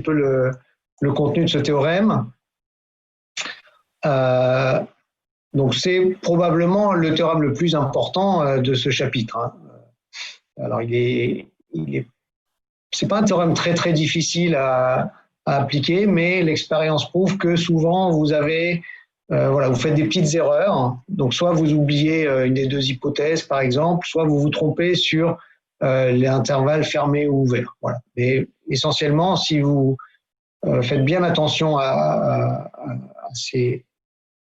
peu le contenu de ce théorème. Donc c'est probablement le théorème le plus important de ce chapitre, hein. Alors c'est pas un théorème très difficile à appliquer, mais l'expérience prouve que souvent vous avez vous faites des petites erreurs. Donc soit vous oubliez une des deux hypothèses par exemple, soit vous vous trompez sur les intervalles fermés ou ouverts. Voilà. Et essentiellement, si vous faites bien attention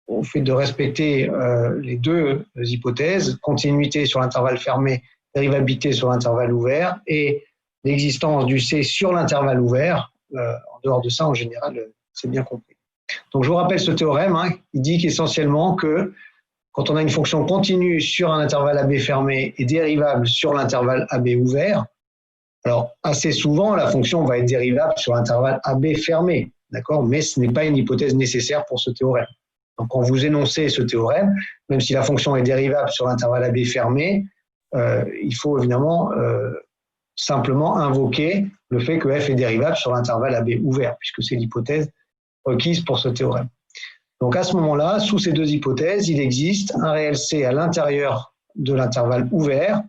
au fait de respecter les deux hypothèses, continuité sur l'intervalle fermé, dérivabilité sur l'intervalle ouvert, et l'existence du C sur l'intervalle ouvert, en dehors de ça, en général, c'est bien compris. Donc, je vous rappelle ce théorème, hein, il dit qu'essentiellement que quand on a une fonction continue sur un intervalle AB fermé et dérivable sur l'intervalle AB ouvert, alors assez souvent, la fonction va être dérivable sur l'intervalle AB fermé, d'accord, mais ce n'est pas une hypothèse nécessaire pour ce théorème. Donc, quand vous énoncez ce théorème, même si la fonction est dérivable sur l'intervalle AB fermé, il faut évidemment simplement invoquer le fait que f est dérivable sur l'intervalle AB ouvert, puisque c'est l'hypothèse requise pour ce théorème. Donc à ce moment-là, sous ces deux hypothèses, il existe un réel C à l'intérieur de l'intervalle ouvert,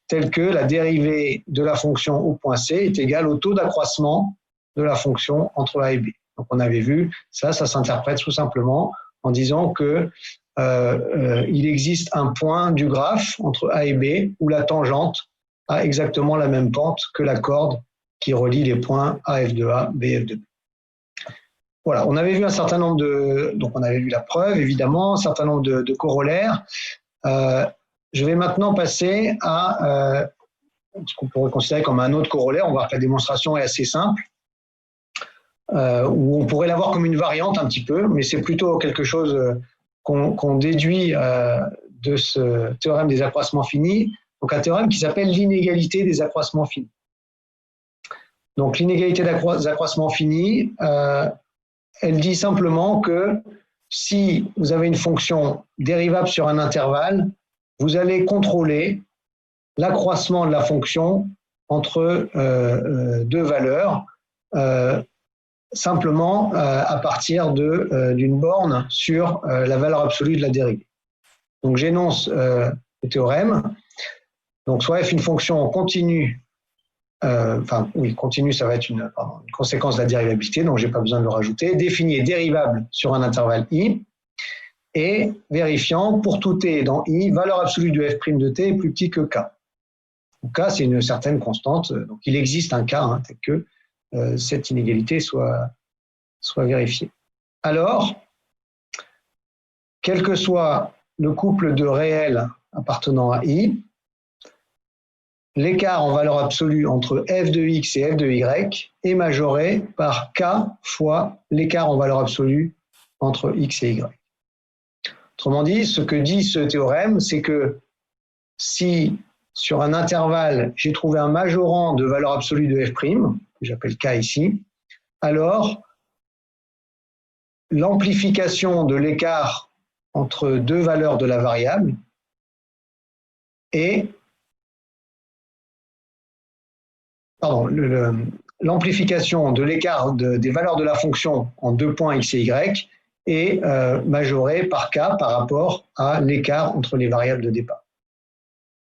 tel que la dérivée de la fonction au point C est égale au taux d'accroissement de la fonction entre A et B. Donc on avait vu, ça s'interprète tout simplement en disant que il existe un point du graphe entre A et B où la tangente a exactement la même pente que la corde qui relie les points AF de A, BF de B. Voilà, on avait vu un certain nombre donc on avait vu la preuve, évidemment, un certain nombre de corollaires. Je vais maintenant passer à ce qu'on pourrait considérer comme un autre corollaire. On va voir que la démonstration est assez simple, où on pourrait l'avoir comme une variante un petit peu, mais c'est plutôt quelque chose qu'on déduit de ce théorème des accroissements finis, donc un théorème qui s'appelle l'inégalité des accroissements finis. Donc l'inégalité des accroissements finis, elle dit simplement que si vous avez une fonction dérivable sur un intervalle, vous allez contrôler l'accroissement de la fonction entre deux valeurs, simplement à partir d'une borne sur la valeur absolue de la dérivée. Donc j'énonce le théorème. Donc soit f une fonction continue, continue, ça va être une conséquence de la dérivabilité, donc je n'ai pas besoin de le rajouter, définie et dérivable sur un intervalle i, et vérifiant pour tout t dans i, valeur absolue de f' de t est plus petit que k. Donc k, c'est une certaine constante, donc il existe un k, hein, tel que cette inégalité soit vérifiée. Alors, quel que soit le couple de réels appartenant à i, l'écart en valeur absolue entre f de x et f de y est majoré par k fois l'écart en valeur absolue entre x et y. Autrement dit, ce que dit ce théorème, c'est que si sur un intervalle, j'ai trouvé un majorant de valeur absolue de f', que j'appelle k ici, alors l'amplification de l'écart entre deux valeurs de la variable est l'amplification de l'écart des valeurs de la fonction en deux points x et y est majorée par k par rapport à l'écart entre les variables de départ.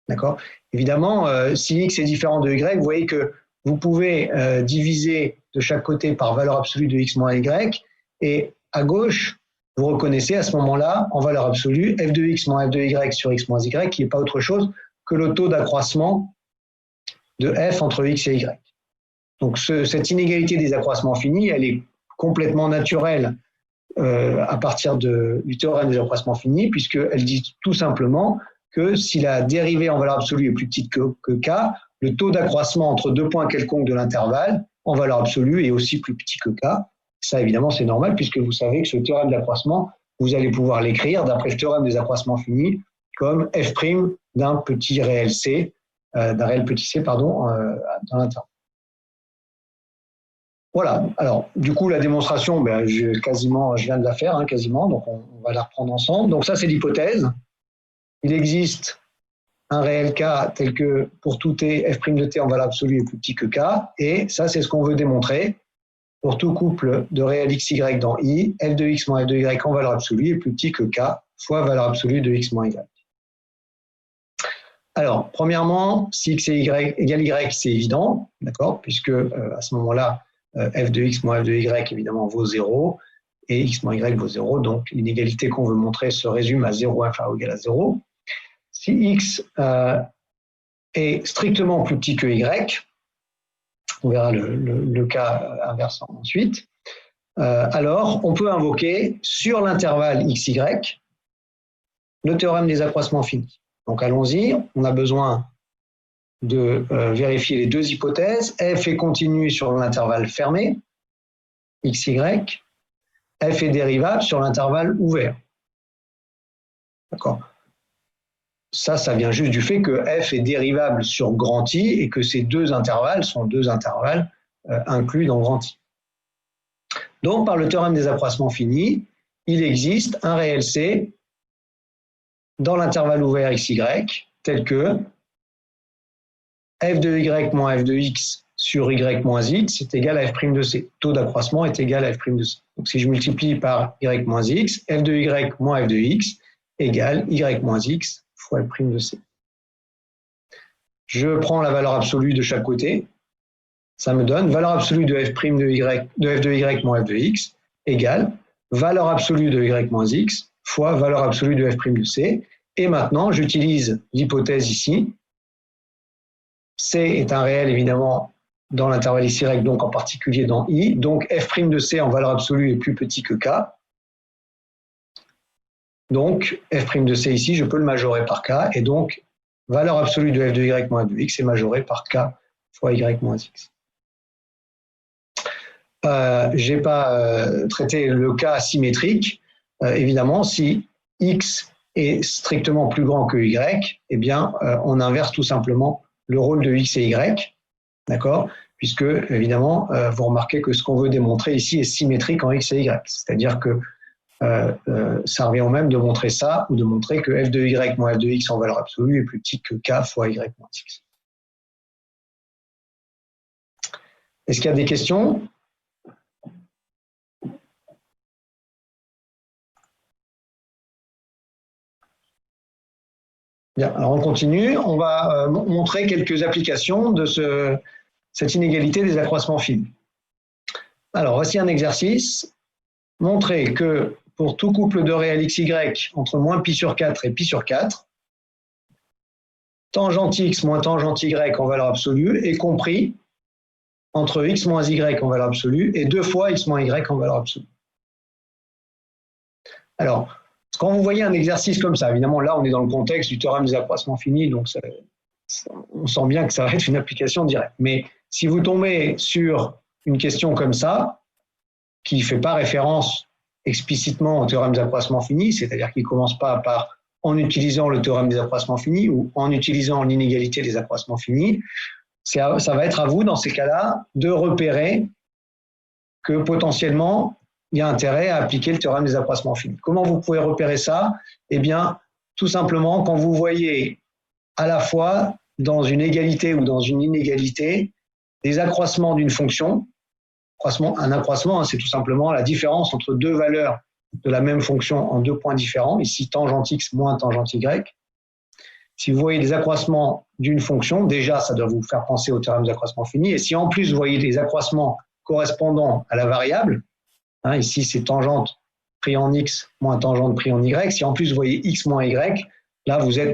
D'accord ? Évidemment, si x est différent de y, vous voyez que vous pouvez diviser de chaque côté par valeur absolue de x moins y, et à gauche, vous reconnaissez à ce moment-là, en valeur absolue, f de x moins f de y sur x moins y, qui n'est pas autre chose que le taux d'accroissement de f entre x et y. Donc cette inégalité des accroissements finis, elle est complètement naturelle à partir du théorème des accroissements finis, puisqu'elle dit tout simplement que si la dérivée en valeur absolue est plus petite que k, le taux d'accroissement entre deux points quelconques de l'intervalle en valeur absolue est aussi plus petit que k. Ça, évidemment, c'est normal, puisque vous savez que ce théorème d'accroissement, vous allez pouvoir l'écrire, d'après le théorème des accroissements finis, comme f' d'un petit réel c, d'un réel petit c, dans l'intervalle. Voilà, alors du coup la démonstration, je viens de la faire, hein, quasiment, donc on va la reprendre ensemble. Donc ça c'est l'hypothèse. Il existe un réel k tel que pour tout t, f' de t en valeur absolue est plus petit que k, et ça c'est ce qu'on veut démontrer. pour tout couple de réel xy dans I, f de x moins f de y en valeur absolue est plus petit que k fois valeur absolue de x moins y. Alors, premièrement, si x égale y, c'est évident, d'accord, puisque à ce moment-là, f de x moins f de y, évidemment, vaut 0, et x moins y vaut 0, donc l'inégalité qu'on veut montrer se résume à 0 inférieur ou égal à 0. Si x est strictement plus petit que y, on verra le cas inverse ensuite, alors on peut invoquer sur l'intervalle xy le théorème des accroissements finis. Donc allons-y, on a besoin de vérifier les deux hypothèses. F est continu sur l'intervalle fermé, xy, f est dérivable sur l'intervalle ouvert. D'accord. Ça vient juste du fait que f est dérivable sur grand I et que ces deux intervalles sont deux intervalles inclus dans grand I. Donc, par le théorème des accroissements finis, il existe un réel C dans l'intervalle ouvert xy tel que f de y moins f de x sur y moins x est égal à f' de c. Taux d'accroissement est égal à f' de c. Donc, si je multiplie par y moins x, f de y moins f de x égale y moins x fois f' de c. Je prends la valeur absolue de chaque côté. Ça me donne valeur absolue de f' de f de y moins f de x égale valeur absolue de y moins x fois valeur absolue de f' de c. Et maintenant, j'utilise l'hypothèse ici. C est un réel, évidemment, dans l'intervalle xy, donc en particulier dans I. Donc, f' de c en valeur absolue est plus petit que k. Donc, f' de c ici, je peux le majorer par k. Et donc, valeur absolue de f de y moins f de x est majorée par k fois y moins x. Je n'ai pas traité le cas symétrique. Évidemment, si x est strictement plus grand que y, eh bien, on inverse tout simplement le rôle de x et y, d'accord, puisque, évidemment, vous remarquez que ce qu'on veut démontrer ici est symétrique en x et y. C'est-à-dire que ça revient au même de montrer ça ou de montrer que f de y moins f de x en valeur absolue est plus petit que k fois y moins x. Est-ce qu'il y a des questions ? Bien, alors on continue. On va montrer quelques applications de cette inégalité des accroissements finis. Alors, voici un exercice. Montrer que pour tout couple de réels xy entre moins pi sur 4 et pi sur 4, tangente x moins tangente y en valeur absolue est compris entre x moins y en valeur absolue et 2 fois x moins y en valeur absolue. Alors, quand vous voyez un exercice comme ça, évidemment, là, on est dans le contexte du théorème des accroissements finis, donc on sent bien que ça va être une application directe. Mais si vous tombez sur une question comme ça, qui ne fait pas référence explicitement au théorème des accroissements finis, c'est-à-dire qui ne commence pas par en utilisant le théorème des accroissements finis ou en utilisant l'inégalité des accroissements finis, ça va être à vous, dans ces cas-là, de repérer que potentiellement, il y a intérêt à appliquer le théorème des accroissements finis. Comment vous pouvez repérer ça? Eh bien, tout simplement, quand vous voyez à la fois dans une égalité ou dans une inégalité des accroissements d'une fonction. Un accroissement, c'est tout simplement la différence entre deux valeurs de la même fonction en deux points différents, ici tangente x moins tangente y. Si vous voyez des accroissements d'une fonction, déjà, ça doit vous faire penser au théorème des accroissements finis. Et si en plus vous voyez des accroissements correspondant à la variable, hein, ici c'est tangente pris en x moins tangente pris en y, si en plus vous voyez x moins y, là vous avez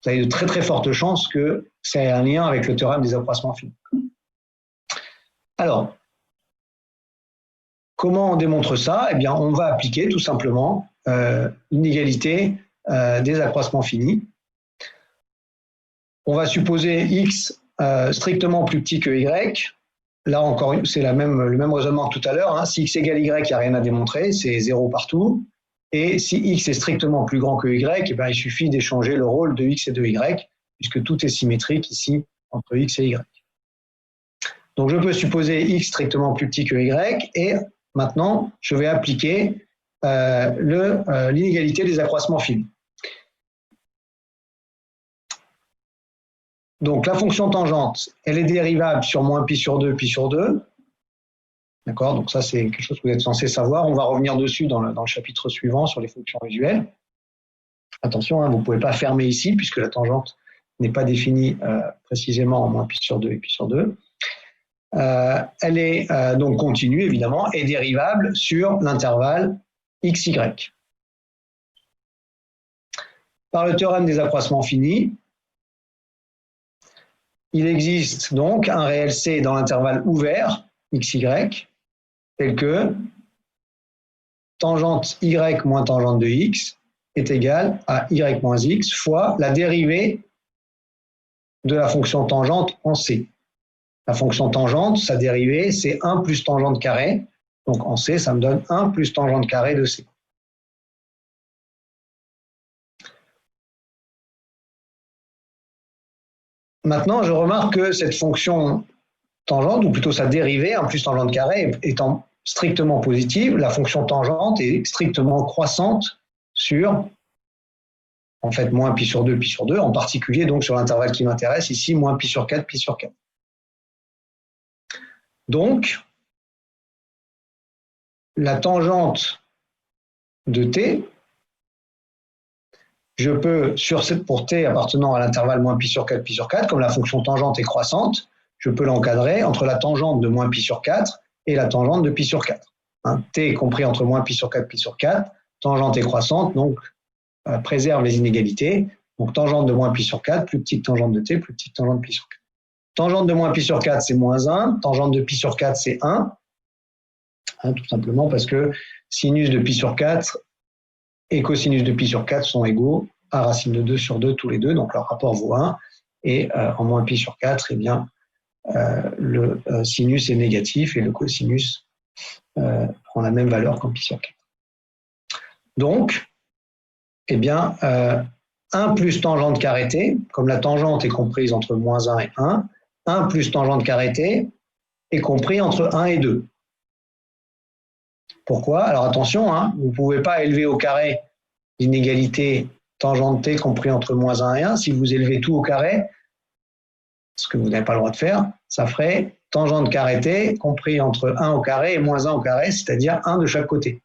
de très très fortes chances que c'est un lien avec le théorème des accroissements finis. Alors, comment on démontre ça? Eh bien, on va appliquer tout simplement l'inégalité des accroissements finis. On va supposer x strictement plus petit que y. Là encore, c'est le même raisonnement que tout à l'heure. Hein. Si x égale y, il n'y a rien à démontrer, c'est 0 partout. Et si x est strictement plus grand que y, eh bien, il suffit d'échanger le rôle de x et de y, puisque tout est symétrique ici entre x et y. Donc je peux supposer x strictement plus petit que y, et maintenant je vais appliquer l'inégalité des accroissements finis. Donc la fonction tangente, elle est dérivable sur moins pi sur 2, pi sur 2. D'accord? Donc ça, c'est quelque chose que vous êtes censé savoir. On va revenir dessus dans le chapitre suivant sur les fonctions usuelles. Attention, hein, vous ne pouvez pas fermer ici puisque la tangente n'est pas définie précisément en moins pi sur 2 et pi sur 2. Elle est donc continue, évidemment, et dérivable sur l'intervalle xy. Par le théorème des accroissements finis, il existe donc un réel C dans l'intervalle ouvert xy tel que tangente y moins tangente de x est égale à y moins x fois la dérivée de la fonction tangente en C. La fonction tangente, sa dérivée, c'est 1 plus tangente carré. Donc en C, ça me donne 1 plus tangente carré de C. Maintenant, je remarque que cette fonction tangente, ou plutôt sa dérivée, 1 plus tangente carré, étant strictement positive, la fonction tangente est strictement croissante sur, en fait, moins pi sur 2, en particulier donc sur l'intervalle qui m'intéresse, ici, moins pi sur 4, pi sur 4. Donc, la tangente de t, je peux, pour t appartenant à l'intervalle moins pi sur 4, pi sur 4, comme la fonction tangente est croissante, je peux l'encadrer entre la tangente de moins pi sur 4 et la tangente de pi sur 4. Hein, t est compris entre moins pi sur 4, pi sur 4, tangente est croissante, donc préserve les inégalités. Donc tangente de moins pi sur 4, plus petite tangente de t, plus petite tangente de pi sur 4. Tangente de moins pi sur 4, c'est moins 1. Tangente de pi sur 4, c'est 1. Hein, tout simplement parce que sinus de pi sur 4 et cosinus de pi sur 4 sont égaux à racine de 2 sur 2 tous les deux. Donc leur rapport vaut 1. Et en moins pi sur 4, eh bien, le sinus est négatif et le cosinus prend la même valeur qu'en pi sur 4. Donc, eh bien, 1 plus tangente carré t, comme la tangente est comprise entre moins 1 et 1, 1 plus tangente carré t est compris entre 1 et 2. Pourquoi? Alors attention, hein, vous ne pouvez pas élever au carré l'inégalité tangente t compris entre moins 1 et 1. Si vous élevez tout au carré, ce que vous n'avez pas le droit de faire, ça ferait tangente carré t compris entre 1 au carré et moins 1 au carré, c'est-à-dire 1 de chaque côté.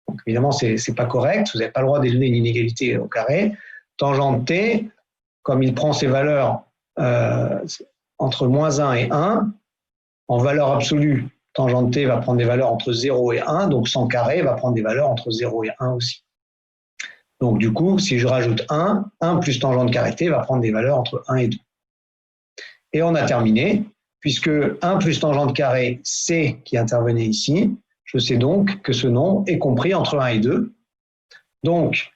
Donc évidemment, ce n'est pas correct, vous n'avez pas le droit d'élever une inégalité au carré. Tangente t, comme il prend ses valeurs entre moins 1 et 1, en valeur absolue, tangente t va prendre des valeurs entre 0 et 1, donc 100 carré va prendre des valeurs entre 0 et 1 aussi. Donc du coup, si je rajoute 1, 1 plus tangente carré t va prendre des valeurs entre 1 et 2. Et on a terminé, puisque 1 plus tangente carré c qui intervenait ici, je sais donc que ce nombre est compris entre 1 et 2. Donc,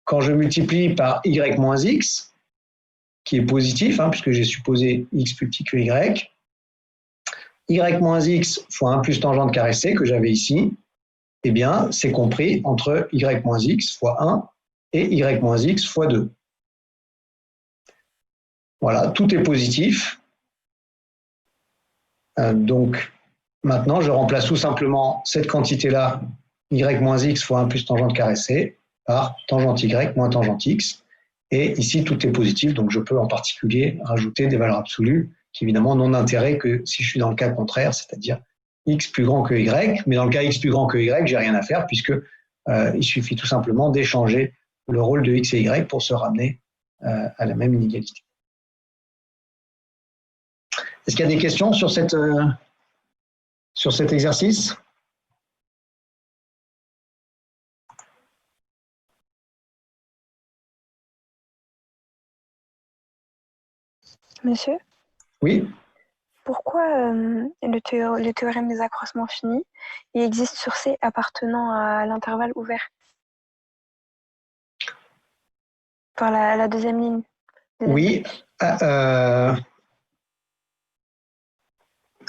quand je multiplie par y moins x, qui est positif, hein, puisque j'ai supposé x plus petit que y moins x fois 1 plus tangente carré c, que j'avais ici, eh bien, c'est compris entre y moins x fois 1 et y moins x fois 2. Voilà, tout est positif. Donc, maintenant, je remplace tout simplement cette quantité-là, y moins x fois 1 plus tangente carré c, par tangente y moins tangente x. Et ici, tout est positif, donc je peux en particulier rajouter des valeurs absolues qui, évidemment, n'ont d'intérêt que si je suis dans le cas contraire, c'est-à-dire x plus grand que y. Mais dans le cas x plus grand que y, j'ai rien à faire puisque il suffit tout simplement d'échanger le rôle de x et y pour se ramener à la même inégalité. Est-ce qu'il y a des questions sur cet exercice? Monsieur? Oui. Pourquoi le théorème des accroissements finis, il existe sur C appartenant à l'intervalle ouvert? Enfin, la deuxième ligne. Oui.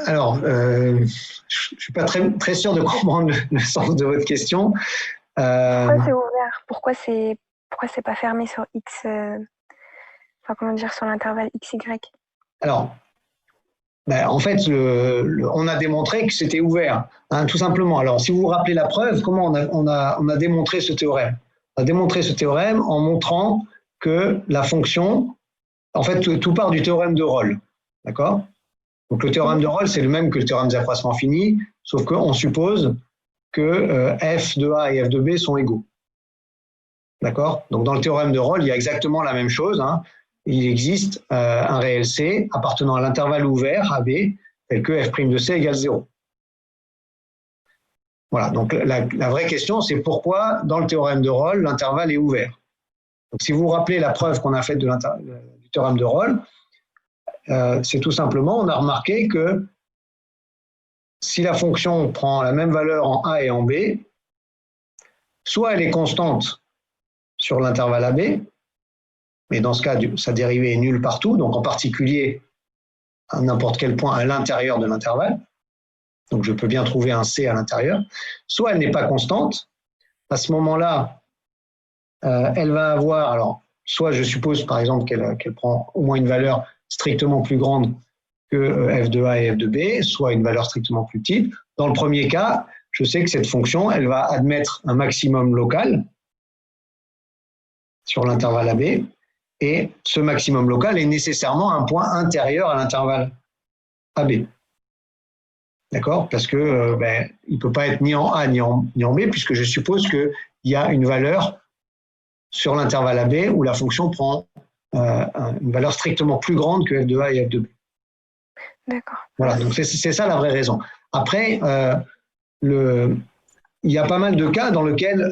Alors, je ne suis pas très sûr de comprendre le sens de votre question. Pourquoi c'est ouvert? Pourquoi c'est pas fermé sur X, enfin, comment dire, sur l'intervalle XY? Alors, en fait, on a démontré que c'était ouvert, hein, tout simplement. Alors, si vous vous rappelez la preuve, comment on a démontré ce théorème? On a démontré ce théorème en montrant que la fonction, en fait, tout part du théorème de Rolle, d'accord? Donc le théorème de Rolle, c'est le même que le théorème des accroissements finis, sauf qu'on suppose que f de A et f de B sont égaux. D'accord? Donc dans le théorème de Rolle, il y a exactement la même chose. Hein. Il existe un réel C appartenant à l'intervalle ouvert AB, tel que f' de C égale 0. Voilà, donc la vraie question, c'est pourquoi dans le théorème de Rolle, l'intervalle est ouvert. Donc si vous vous rappelez la preuve qu'on a faite du théorème de Rolle, c'est tout simplement, on a remarqué que si la fonction prend la même valeur en A et en B, soit elle est constante sur l'intervalle AB, mais dans ce cas, sa dérivée est nulle partout, donc en particulier à n'importe quel point à l'intérieur de l'intervalle, donc je peux bien trouver un C à l'intérieur, soit elle n'est pas constante, à ce moment-là, elle va avoir, alors, soit je suppose par exemple qu'elle prend au moins une valeur strictement plus grande que f de A et f de B, soit une valeur strictement plus petite. Dans le premier cas, je sais que cette fonction, elle va admettre un maximum local sur l'intervalle AB, et ce maximum local est nécessairement un point intérieur à l'intervalle AB. D'accord? Parce que il ne peut pas être ni en A ni en B, puisque je suppose qu'il y a une valeur sur l'intervalle AB où la fonction prend une valeur strictement plus grande que f de A et f de B. D'accord. Voilà, donc c'est ça la vraie raison. Après, il y a pas mal de cas dans lesquels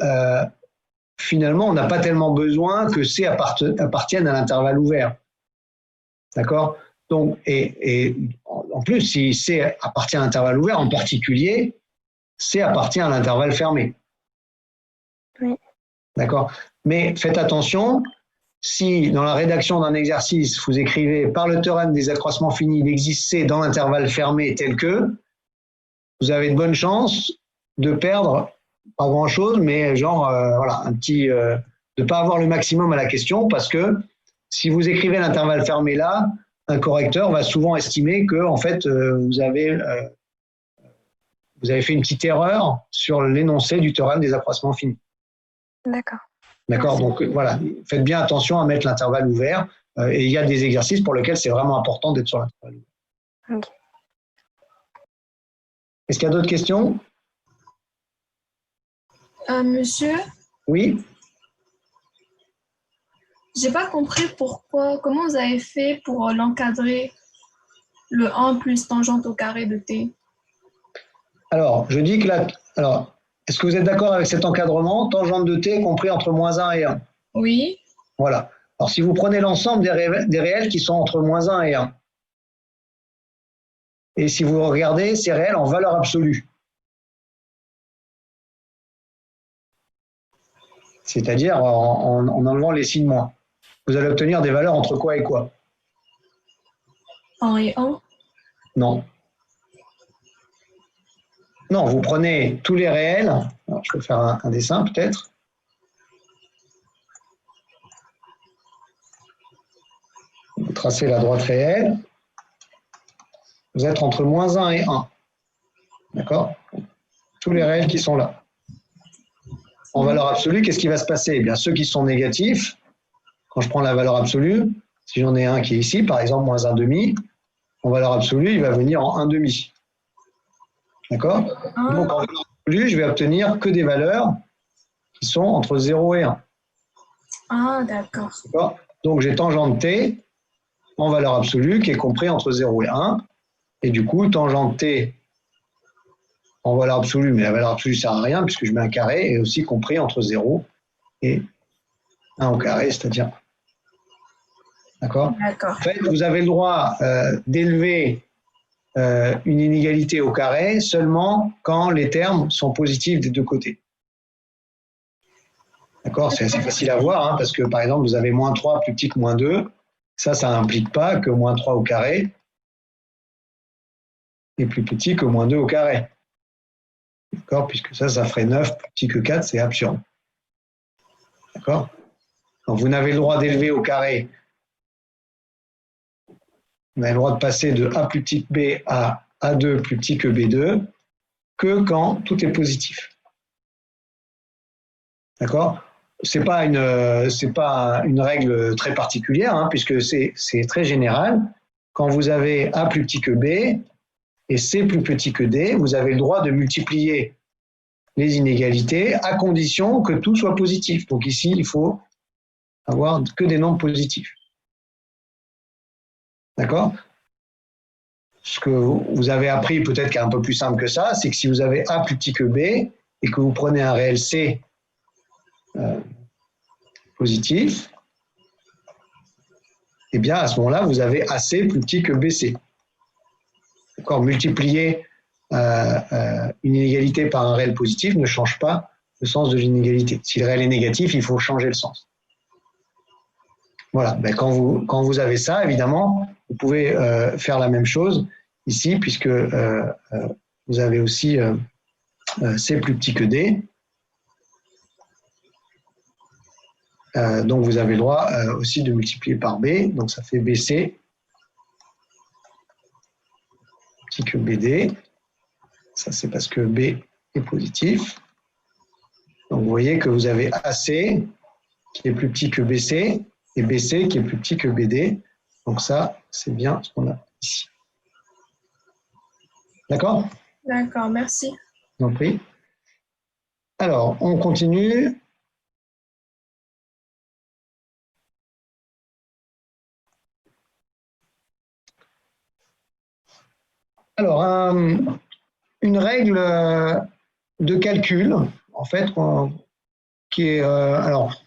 finalement on n'a pas tellement besoin que C appartienne à l'intervalle ouvert. D'accord? Donc, et en plus, si C appartient à l'intervalle ouvert, en particulier, C appartient à l'intervalle fermé. Oui. D'accord? Mais faites attention, si dans la rédaction d'un exercice, vous écrivez par le théorème des accroissements finis, il existe C dans l'intervalle fermé tel que, vous avez de bonnes chances de perdre pas grand-chose, mais genre, voilà, un petit, de ne pas avoir le maximum à la question, parce que si vous écrivez l'intervalle fermé là, un correcteur va souvent estimer que en fait, vous avez fait une petite erreur sur l'énoncé du théorème des accroissements finis. D'accord. D'accord. Donc voilà, faites bien attention à mettre l'intervalle ouvert. Et il y a des exercices pour lesquels c'est vraiment important d'être sur l'intervalle ouvert. Okay. Est-ce qu'il y a d'autres questions? Monsieur? Oui. J'ai pas compris comment vous avez fait pour l'encadrer, le 1 plus tangente au carré de t. Alors, je dis que alors, est-ce que vous êtes d'accord avec cet encadrement? Tangente de t compris entre moins 1 et 1. Oui. Voilà. Alors, si vous prenez l'ensemble des réels qui sont entre moins 1 et 1, et si vous regardez ces réels en valeur absolue, c'est-à-dire en enlevant les signes moins, vous allez obtenir des valeurs entre quoi et quoi? 1 et 1. Non. Non, vous prenez tous les réels. Alors, je peux faire un dessin peut-être. Vous tracez la droite réelle. Vous êtes entre moins 1 et 1. D'accord? Tous les réels qui sont là. En valeur absolue, qu'est-ce qui va se passer? Eh bien, ceux qui sont négatifs, quand je prends la valeur absolue, si j'en ai un qui est ici, par exemple, moins 1 demi, en valeur absolue, il va venir en 1 demi. D'accord? Donc, en valeur absolue, je vais obtenir que des valeurs qui sont entre 0 et 1. Ah, d'accord. D'accord? Donc, j'ai tangente t en valeur absolue qui est compris entre 0 et 1. Et du coup, tangente t en valeur absolue, mais la valeur absolue ne sert à rien puisque je mets un carré, est aussi compris entre 0 et 1 au carré, c'est-à-dire 1. D'accord? D'accord. En fait, vous avez le droit d'élever une inégalité au carré seulement quand les termes sont positifs des deux côtés. D'accord? C'est assez facile à voir, hein, parce que par exemple, vous avez moins 3 plus petit que moins 2. Ça n'implique pas que moins 3 au carré est plus petit que moins 2 au carré. D'accord? Puisque ça ferait 9 plus petit que 4, c'est absurde. D'accord? Donc vous n'avez le droit d'élever au carré, vous avez le droit de passer de A plus petit que B à A2 plus petit que B2 que quand tout est positif. D'accord? C'est pas une règle très particulière, hein, puisque c'est très général. quand vous avez A plus petit que B et C plus petit que D, vous avez le droit de multiplier les inégalités à condition que tout soit positif. Donc ici, il faut avoir que des nombres positifs. D'accord? Ce que vous avez appris peut-être qui est un peu plus simple que ça, c'est que si vous avez A plus petit que B et que vous prenez un réel C positif, eh bien à ce moment-là, vous avez AC plus petit que BC. D'accord? Multiplier une inégalité par un réel positif ne change pas le sens de l'inégalité. Si le réel est négatif, il faut changer le sens. Voilà, ben quand vous avez ça, évidemment, vous pouvez faire la même chose ici, puisque vous avez aussi C plus petit que D. Donc vous avez le droit aussi de multiplier par B, donc ça fait BC petit que BD. Ça c'est parce que B est positif. Donc vous voyez que vous avez AC qui est plus petit que BC et BC qui est plus petit que BD. Donc ça, c'est bien ce qu'on a ici. D'accord? D'accord, merci. Je vous en prie. Alors, on continue. Alors, une règle de calcul, en fait, qui est... alors,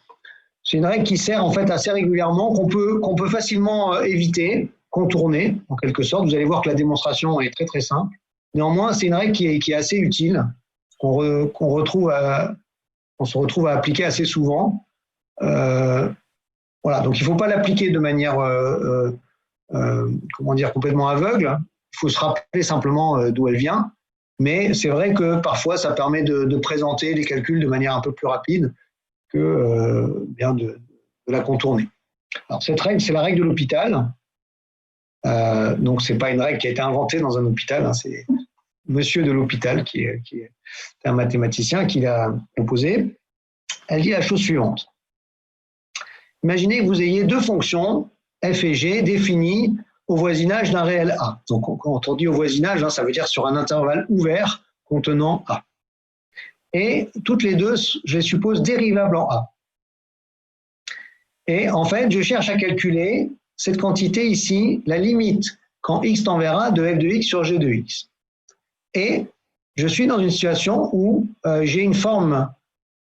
c'est une règle qui sert en fait assez régulièrement, qu'on peut facilement éviter, contourner, en quelque sorte. Vous allez voir que la démonstration est très très simple. Néanmoins, c'est une règle qui est assez utile, qu'on se retrouve à appliquer assez souvent. Voilà, donc il ne faut pas l'appliquer de manière comment dire, complètement aveugle. Il faut se rappeler simplement d'où elle vient. Mais c'est vrai que parfois, ça permet de présenter les calculs de manière un peu plus rapide que bien de la contourner. Alors cette règle, c'est la règle de l'hôpital. Donc c'est pas une règle qui a été inventée dans un hôpital, hein, c'est monsieur de l'hôpital qui est un mathématicien qui l'a proposée. Elle dit la chose suivante. Imaginez que vous ayez deux fonctions f et g définies au voisinage d'un réel a. Donc quand on dit au voisinage, hein, ça veut dire sur un intervalle ouvert contenant a. Et toutes les deux, je les suppose dérivables en a. Et en fait, je cherche à calculer cette quantité ici, la limite quand x tend vers a de f de x sur g de x. Et je suis dans une situation où j'ai une forme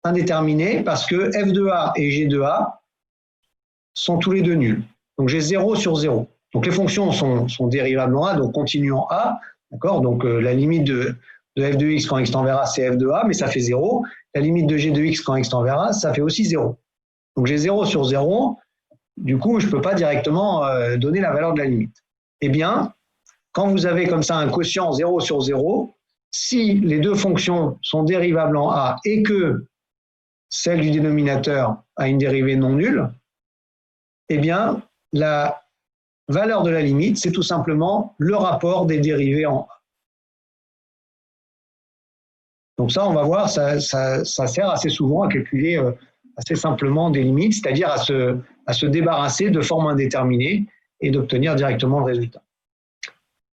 indéterminée parce que f de a et g de a sont tous les deux nuls. Donc j'ai 0 sur 0. Donc les fonctions sont dérivables en a, donc continuent en a. D'accord? Donc la limite de f de x quand x tend vers a, c'est f de a, mais ça fait 0. La limite de g de x quand x tend vers a, ça fait aussi 0. Donc j'ai 0 sur 0. Du coup, je ne peux pas directement donner la valeur de la limite. Eh bien, quand vous avez comme ça un quotient 0 sur 0, si les deux fonctions sont dérivables en a et que celle du dénominateur a une dérivée non nulle, eh bien, la valeur de la limite, c'est tout simplement le rapport des dérivées en a. Donc ça, on va voir, ça sert assez souvent à calculer assez simplement des limites, c'est-à-dire à se débarrasser de formes indéterminées et d'obtenir directement le résultat.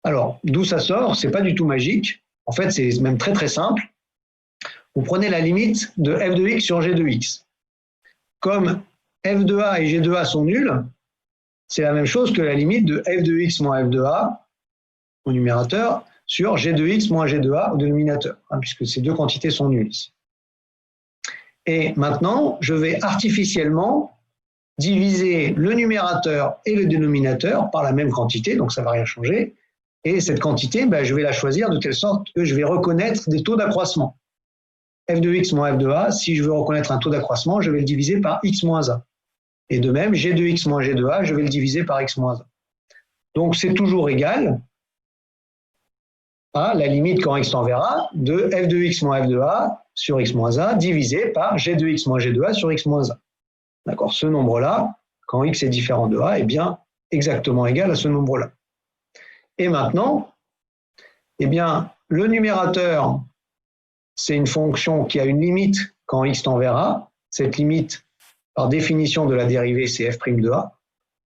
Alors, d'où ça sort? C'est pas du tout magique. En fait, c'est même très très simple. Vous prenez la limite de f de x sur g de x. Comme f de a et g de a sont nuls, c'est la même chose que la limite de f de x moins f de a au numérateur sur g de x moins g de a au dénominateur, hein, puisque ces deux quantités sont nulles ici. Et maintenant, je vais artificiellement diviser le numérateur et le dénominateur par la même quantité, donc ça ne va rien changer. Et cette quantité, je vais la choisir de telle sorte que je vais reconnaître des taux d'accroissement. f de x moins f de a, si je veux reconnaître un taux d'accroissement, je vais le diviser par x moins a. Et de même, g de x moins g de a, je vais le diviser par x moins a. Donc c'est toujours égal à la limite quand x tend vers a de f de x moins f de a sur x moins a divisé par g de x moins g de a sur x moins a. D'accord, ce nombre-là, quand x est différent de a, est bien exactement égal à ce nombre-là. Et maintenant, eh bien, le numérateur, c'est une fonction qui a une limite quand x tend vers a. Cette limite, par définition de la dérivée, c'est f' de a.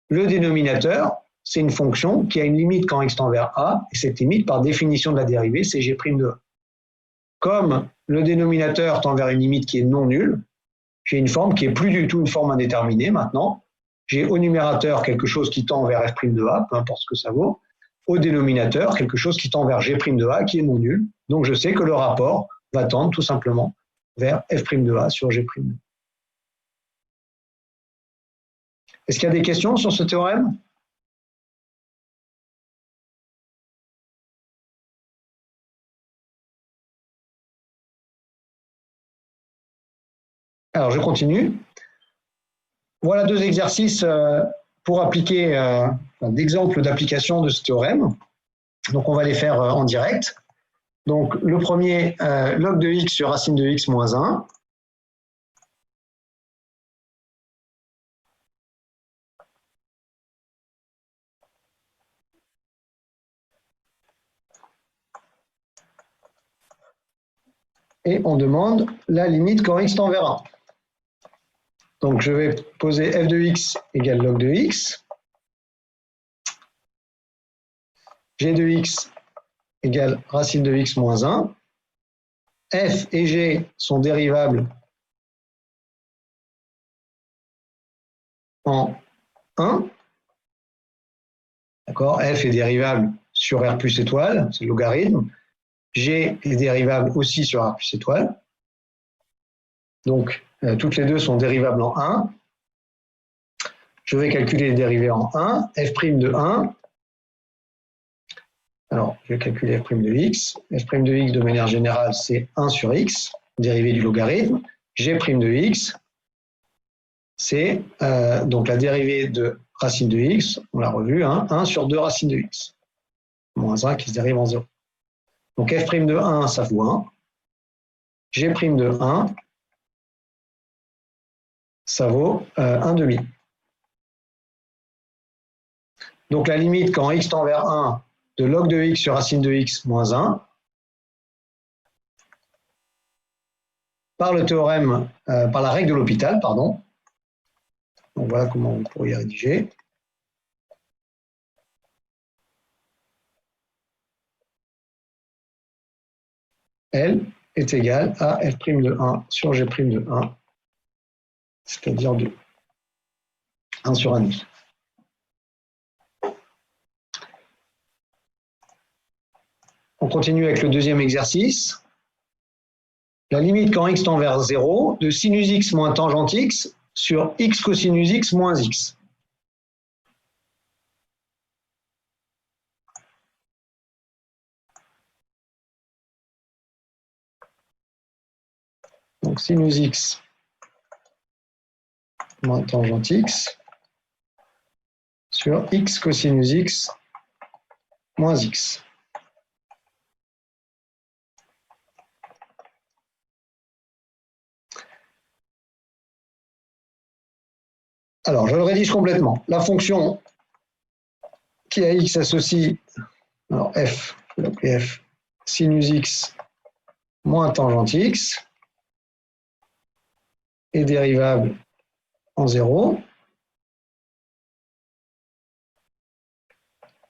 Le dénominateur, c'est une fonction qui a une limite quand x tend vers a, et cette limite, par définition de la dérivée, c'est g' de a. Comme le dénominateur tend vers une limite qui est non nulle, j'ai une forme qui est plus du tout une forme indéterminée maintenant. J'ai au numérateur quelque chose qui tend vers f' de a, peu importe ce que ça vaut, au dénominateur quelque chose qui tend vers g' de a qui est non nul. Donc je sais que le rapport va tendre tout simplement vers f' de a sur g'. Est-ce qu'il y a des questions sur ce théorème? Alors je continue. Voilà deux exercices pour appliquer, d'exemples d'application de ce théorème. Donc on va les faire en direct. Donc le premier, log de x sur racine de x moins 1. Et on demande la limite quand x tend vers 1. Donc je vais poser f de x égale log de x. G de x égale racine de x moins 1. F et g sont dérivables en 1. D'accord? F est dérivable sur R plus étoile, c'est le logarithme. G est dérivable aussi sur R plus étoile. Donc, toutes les deux sont dérivables en 1. Je vais calculer les dérivées en 1. F' de 1. Alors, je vais calculer f' de x. F' de x, de manière générale, c'est 1 sur x, dérivée du logarithme. G' de x, c'est donc la dérivée de racine de x, on l'a revu, 1 sur 2 racine de x. Moins 1 qui se dérive en 0. Donc f' de 1, ça vaut 1. G' de 1, ça vaut 1 demi. Donc la limite quand x tend vers 1 de log de x sur racine de x moins 1 par le théorème, par la règle de l'hôpital, pardon. Donc voilà comment vous pourriez rédiger. L est égal à f' de 1 sur g' de 1, c'est-à-dire 2. 1 sur 1. On continue avec le deuxième exercice. La limite quand x tend vers 0 de sinus x moins tangente x sur x cosinus x moins x. Donc sinus x moins tangente x sur x cosinus x moins x. Alors, je le rédige complètement. La fonction qui à x associe, alors f, je vais l'appeler f, sinus x moins tangente x est dérivable en 0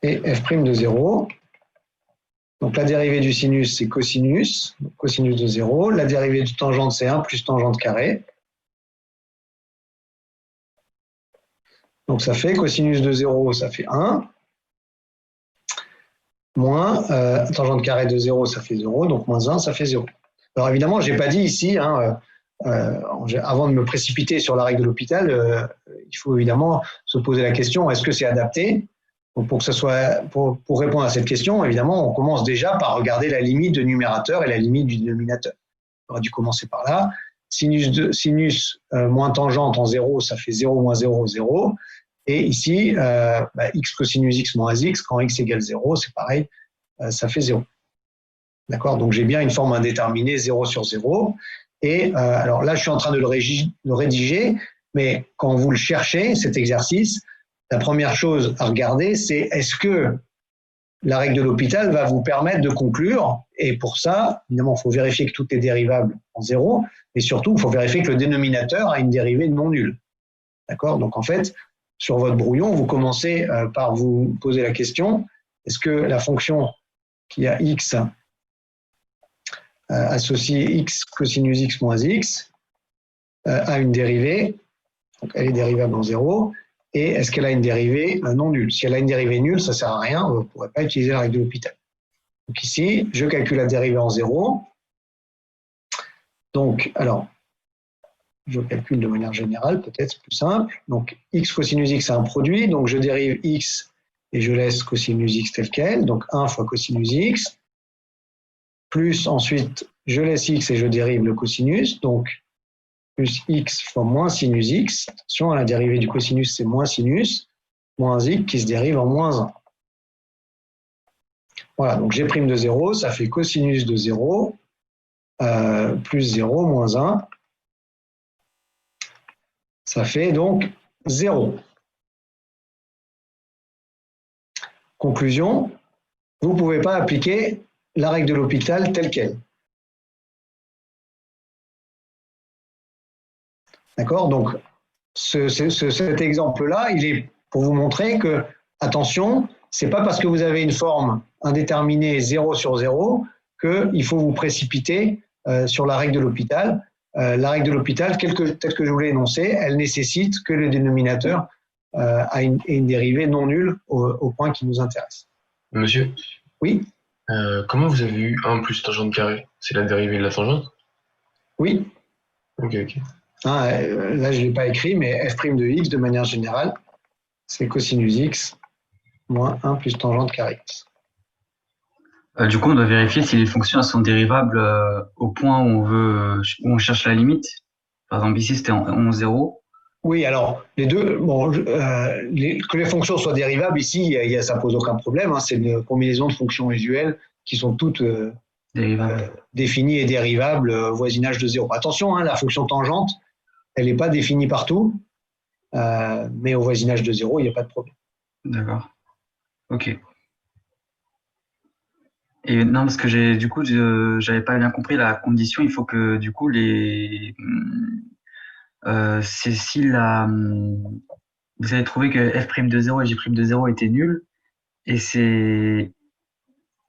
et f' de 0. Donc la dérivée du sinus, c'est cosinus, donc cosinus de 0. La dérivée du tangente, c'est 1 plus tangente carré. Donc ça fait cosinus de 0, ça fait 1. Moins tangente carré de 0, ça fait 0. Donc moins 1, ça fait 0. Alors évidemment, je n'ai pas dit ici, avant de me précipiter sur la règle de l'hôpital, il faut évidemment se poser la question, est-ce que c'est adapté? Donc pour répondre à cette question, évidemment, on commence déjà par regarder la limite de numérateur et la limite du dénominateur. On aurait dû commencer par là. Sinus moins tangente en 0, ça fait 0 moins 0, 0. Et ici, x cosinus x moins x, quand x égale 0, c'est pareil, ça fait 0. D'accord? Donc j'ai bien une forme indéterminée, 0 sur 0. Et alors là, je suis en train de le rédiger, mais quand vous le cherchez, cet exercice, la première chose à regarder, c'est est-ce que la règle de l'hôpital va vous permettre de conclure, et pour ça, évidemment, il faut vérifier que tout est dérivable en 0, mais surtout, il faut vérifier que le dénominateur a une dérivée non nulle. D'accord? Donc en fait, sur votre brouillon, vous commencez par vous poser la question, est-ce que la fonction qui a x associée x cosinus x moins x a une dérivée, donc elle est dérivable en 0, et est-ce qu'elle a une dérivée non nulle? Si elle a une dérivée nulle, ça ne sert à rien, vous ne pourrez pas utiliser la règle de l'hôpital. Donc ici, je calcule la dérivée en 0. Donc, alors, je calcule de manière générale, peut-être c'est plus simple. Donc, x cosinus x, c'est un produit, donc je dérive x et je laisse cosinus x tel quel, donc 1 fois cosinus x, plus ensuite, je laisse x et je dérive le cosinus, donc plus x fois moins sinus x. Attention, la dérivée du cosinus, c'est moins sinus, moins x qui se dérive en moins 1. Voilà, donc g' de 0, ça fait cosinus de 0, plus 0, moins 1. Ça fait donc 0. Conclusion, vous ne pouvez pas appliquer la règle de l'hôpital telle qu'elle. D'accord? Donc, cet exemple-là, il est pour vous montrer que, attention, ce n'est pas parce que vous avez une forme indéterminée 0 sur 0 qu'il faut vous précipiter sur la règle de l'hôpital. La règle de l'hôpital, telle que je vous l'ai énoncée, elle nécessite que le dénominateur ait une dérivée non nulle au point qui nous intéresse. Monsieur? Oui? Comment vous avez eu 1 plus tangente carrée? C'est la dérivée de la tangente? Oui. Ok, ok. Là, je ne l'ai pas écrit, mais f' de x, de manière générale, c'est cosinus x moins 1 plus tangente carré x. Du coup, on doit vérifier si les fonctions elles sont dérivables au point où on cherche la limite. Par exemple, ici, c'était en 0. Oui, alors, les deux, bon, que les fonctions soient dérivables, ici, ça ne pose aucun problème. C'est une combinaison de fonctions usuelles qui sont toutes définies et dérivables au voisinage de 0. Attention, la fonction tangente, elle n'est pas définie partout, mais au voisinage de 0, il n'y a pas de problème. D'accord. Ok. Et non, parce que j'avais pas bien compris la condition. Il faut que, du coup, c'est si vous avez trouvé que f' de 0 et g' de 0 étaient nuls, et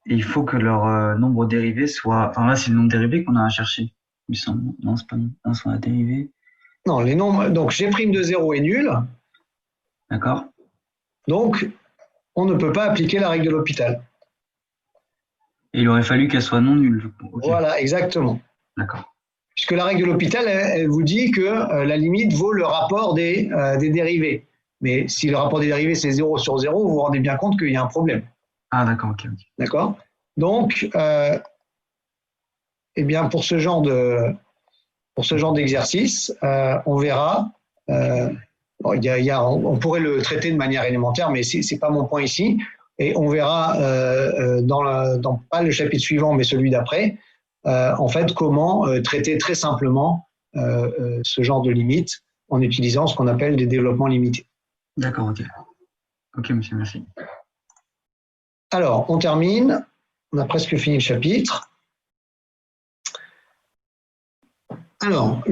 il faut que leur nombre dérivé soit. Enfin, là, c'est le nombre dérivé qu'on a à chercher. Il me semble. Non, c'est pas. Non, c'est la dérivée. Non, les nombres. Donc, g' de 0 est nul. D'accord. Donc, on ne peut pas appliquer la règle de l'hôpital. Et il aurait fallu qu'elle soit non nulle. Okay. Voilà, exactement. D'accord. Puisque la règle de l'hôpital, elle vous dit que la limite vaut le rapport des dérivés. Mais si le rapport des dérivés, c'est 0 sur 0, vous vous rendez bien compte qu'il y a un problème. Ah, d'accord, ok. D'accord? Donc, eh bien, pour ce genre d'exercice, on verra. On pourrait le traiter de manière élémentaire, mais ce n'est pas mon point ici. Et on verra dans pas le chapitre suivant, mais celui d'après, en fait, comment traiter très simplement ce genre de limite en utilisant ce qu'on appelle des développements limités. D'accord, ok. Ok, monsieur, merci. Alors, on termine. On a presque fini le chapitre. Alors,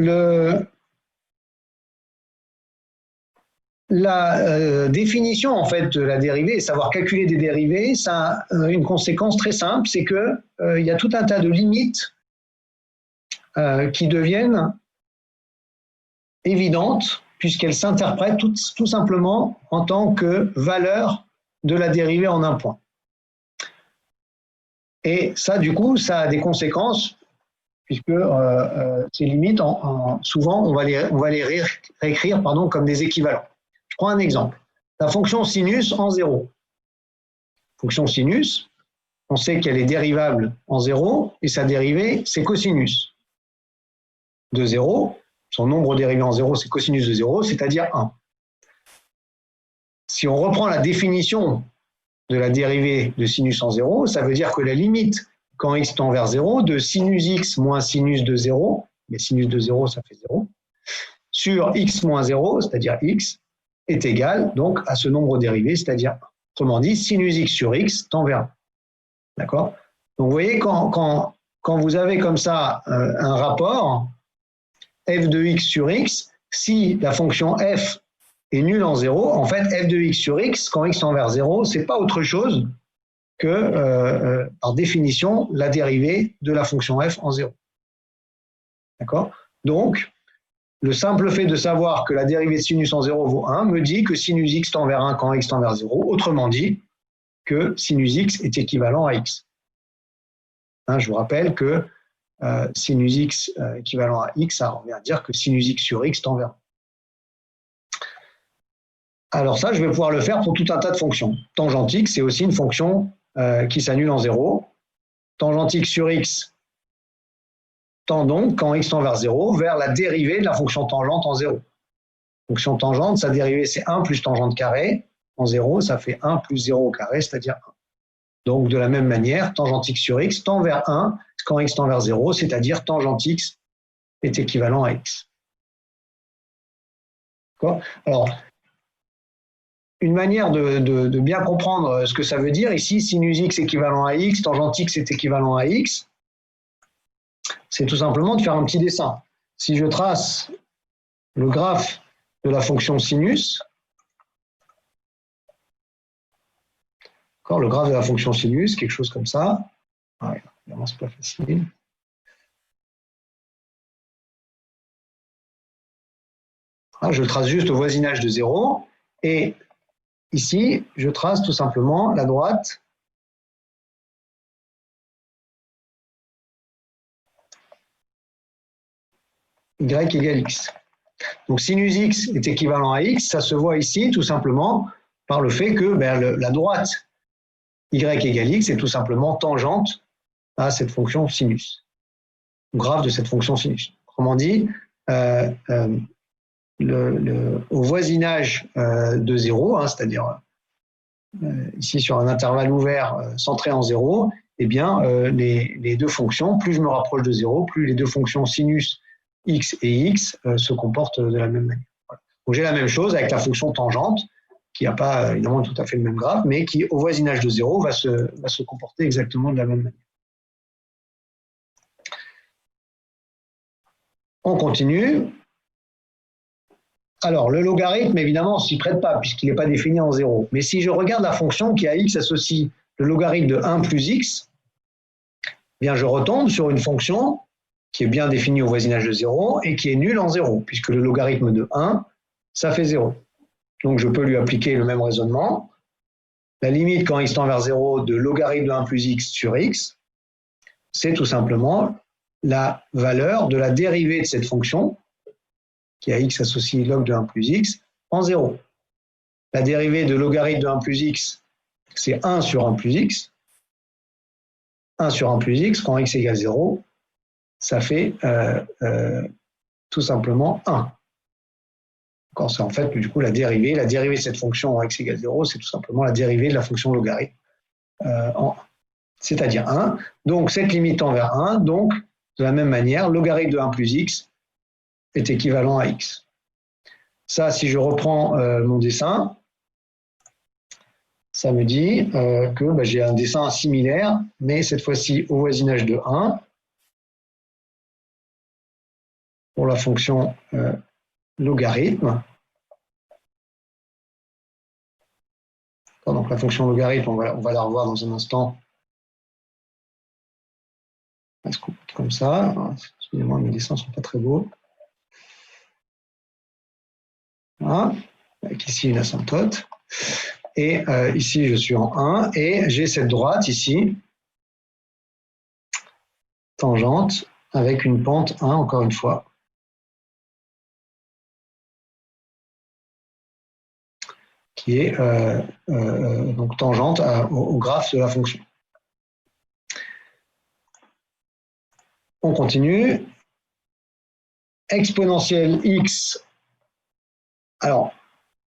la définition en fait de la dérivée, savoir calculer des dérivées, ça a une conséquence très simple, c'est que il y a tout un tas de limites qui deviennent évidentes puisqu'elles s'interprètent tout simplement en tant que valeur de la dérivée en un point. Et ça, du coup, ça a des conséquences puisque ces limites, souvent, on va les réécrire comme des équivalents. Je prends un exemple. La fonction sinus en 0. Fonction sinus, on sait qu'elle est dérivable en 0 et sa dérivée, c'est cosinus de 0. Son nombre dérivé en 0, c'est cosinus de 0, c'est-à-dire 1. Si on reprend la définition de la dérivée de sinus en 0, ça veut dire que la limite, quand x tend vers 0, de sinus x moins sinus de 0, mais sinus de 0, ça fait 0, sur x moins 0, c'est-à-dire x, est égal donc à ce nombre dérivé, c'est-à-dire, autrement dit, sinus x sur x tend vers 1. D'accord? Donc vous voyez, quand vous avez comme ça un rapport, f de x sur x, si la fonction f est nul en 0, en fait, f de x sur x, quand x tend vers 0, c'est pas autre chose que, par définition, la dérivée de la fonction f en 0. D'accord? Donc, le simple fait de savoir que la dérivée de sinus en 0 vaut 1 me dit que sinus x tend vers 1 quand x tend vers 0, autrement dit, que sinus x est équivalent à x. Hein, je vous rappelle que sinus x équivalent à x, ça revient à dire que sinus x sur x tend vers 1. Alors ça, je vais pouvoir le faire pour tout un tas de fonctions. Tangente x, c'est aussi une fonction qui s'annule en 0. Tangente x sur x tend donc, quand x tend vers 0, vers la dérivée de la fonction tangente en 0. Fonction tangente, sa dérivée, c'est 1 plus tangente carré. En 0, ça fait 1 plus 0 au carré, c'est-à-dire 1. Donc, de la même manière, tangente x sur x tend vers 1 quand x tend vers 0, c'est-à-dire tangente x est équivalent à x. D'accord ? Alors, une manière de bien comprendre ce que ça veut dire, ici, sinus x équivalent à x, tangente x est équivalent à x, c'est tout simplement de faire un petit dessin. Si je trace le graphe de la fonction sinus, le graphe de la fonction sinus, quelque chose comme ça, ouais, évidemment, c'est pas facile. Je trace juste au voisinage de 0, et ici, je trace tout simplement la droite y égale x. Donc sinus x est équivalent à x, ça se voit ici tout simplement par le fait que la droite y égale x est tout simplement tangente à cette fonction sinus, graphe de cette fonction sinus. Autrement dit, au voisinage de 0, c'est-à-dire ici sur un intervalle ouvert centré en 0, eh bien, les deux fonctions, plus je me rapproche de 0, plus les deux fonctions sinus x et x se comportent de la même manière. Voilà. Donc j'ai la même chose avec la fonction tangente, qui n'a pas évidemment tout à fait le même graphe, mais qui au voisinage de 0 va se comporter exactement de la même manière. On continue. Alors, le logarithme, évidemment, on ne s'y prête pas, puisqu'il n'est pas défini en 0. Mais si je regarde la fonction qui à x associe le logarithme de 1 plus x, eh bien je retombe sur une fonction qui est bien définie au voisinage de 0 et qui est nulle en 0, puisque le logarithme de 1, ça fait 0. Donc je peux lui appliquer le même raisonnement. La limite quand x tend vers 0 de logarithme de 1 plus x sur x, c'est tout simplement la valeur de la dérivée de cette fonction, qui à x associe log de 1 plus x, en 0. La dérivée de logarithme de 1 plus x, c'est 1 sur 1 plus x. 1 sur 1 plus x, quand x égale 0, ça fait tout simplement 1. C'est en fait du coup la dérivée de cette fonction en x égale 0, c'est tout simplement la dérivée de la fonction logarithme en 1, c'est-à-dire 1. Donc cette limite tend vers 1, donc de la même manière, logarithme de 1 plus x est équivalent à x. Ça, si je reprends mon dessin, ça me dit que j'ai un dessin similaire, mais cette fois-ci au voisinage de 1, pour la fonction logarithme. Donc la fonction logarithme, on va la revoir dans un instant. Elle se comporte comme ça. Excusez-moi, mes dessins ne sont pas très beaux. Voilà. Avec ici une asymptote. Et ici, je suis en 1. Et j'ai cette droite ici, tangente, avec une pente 1, encore une fois. Qui est donc tangente au graphe de la fonction. On continue. Exponentielle x. Alors,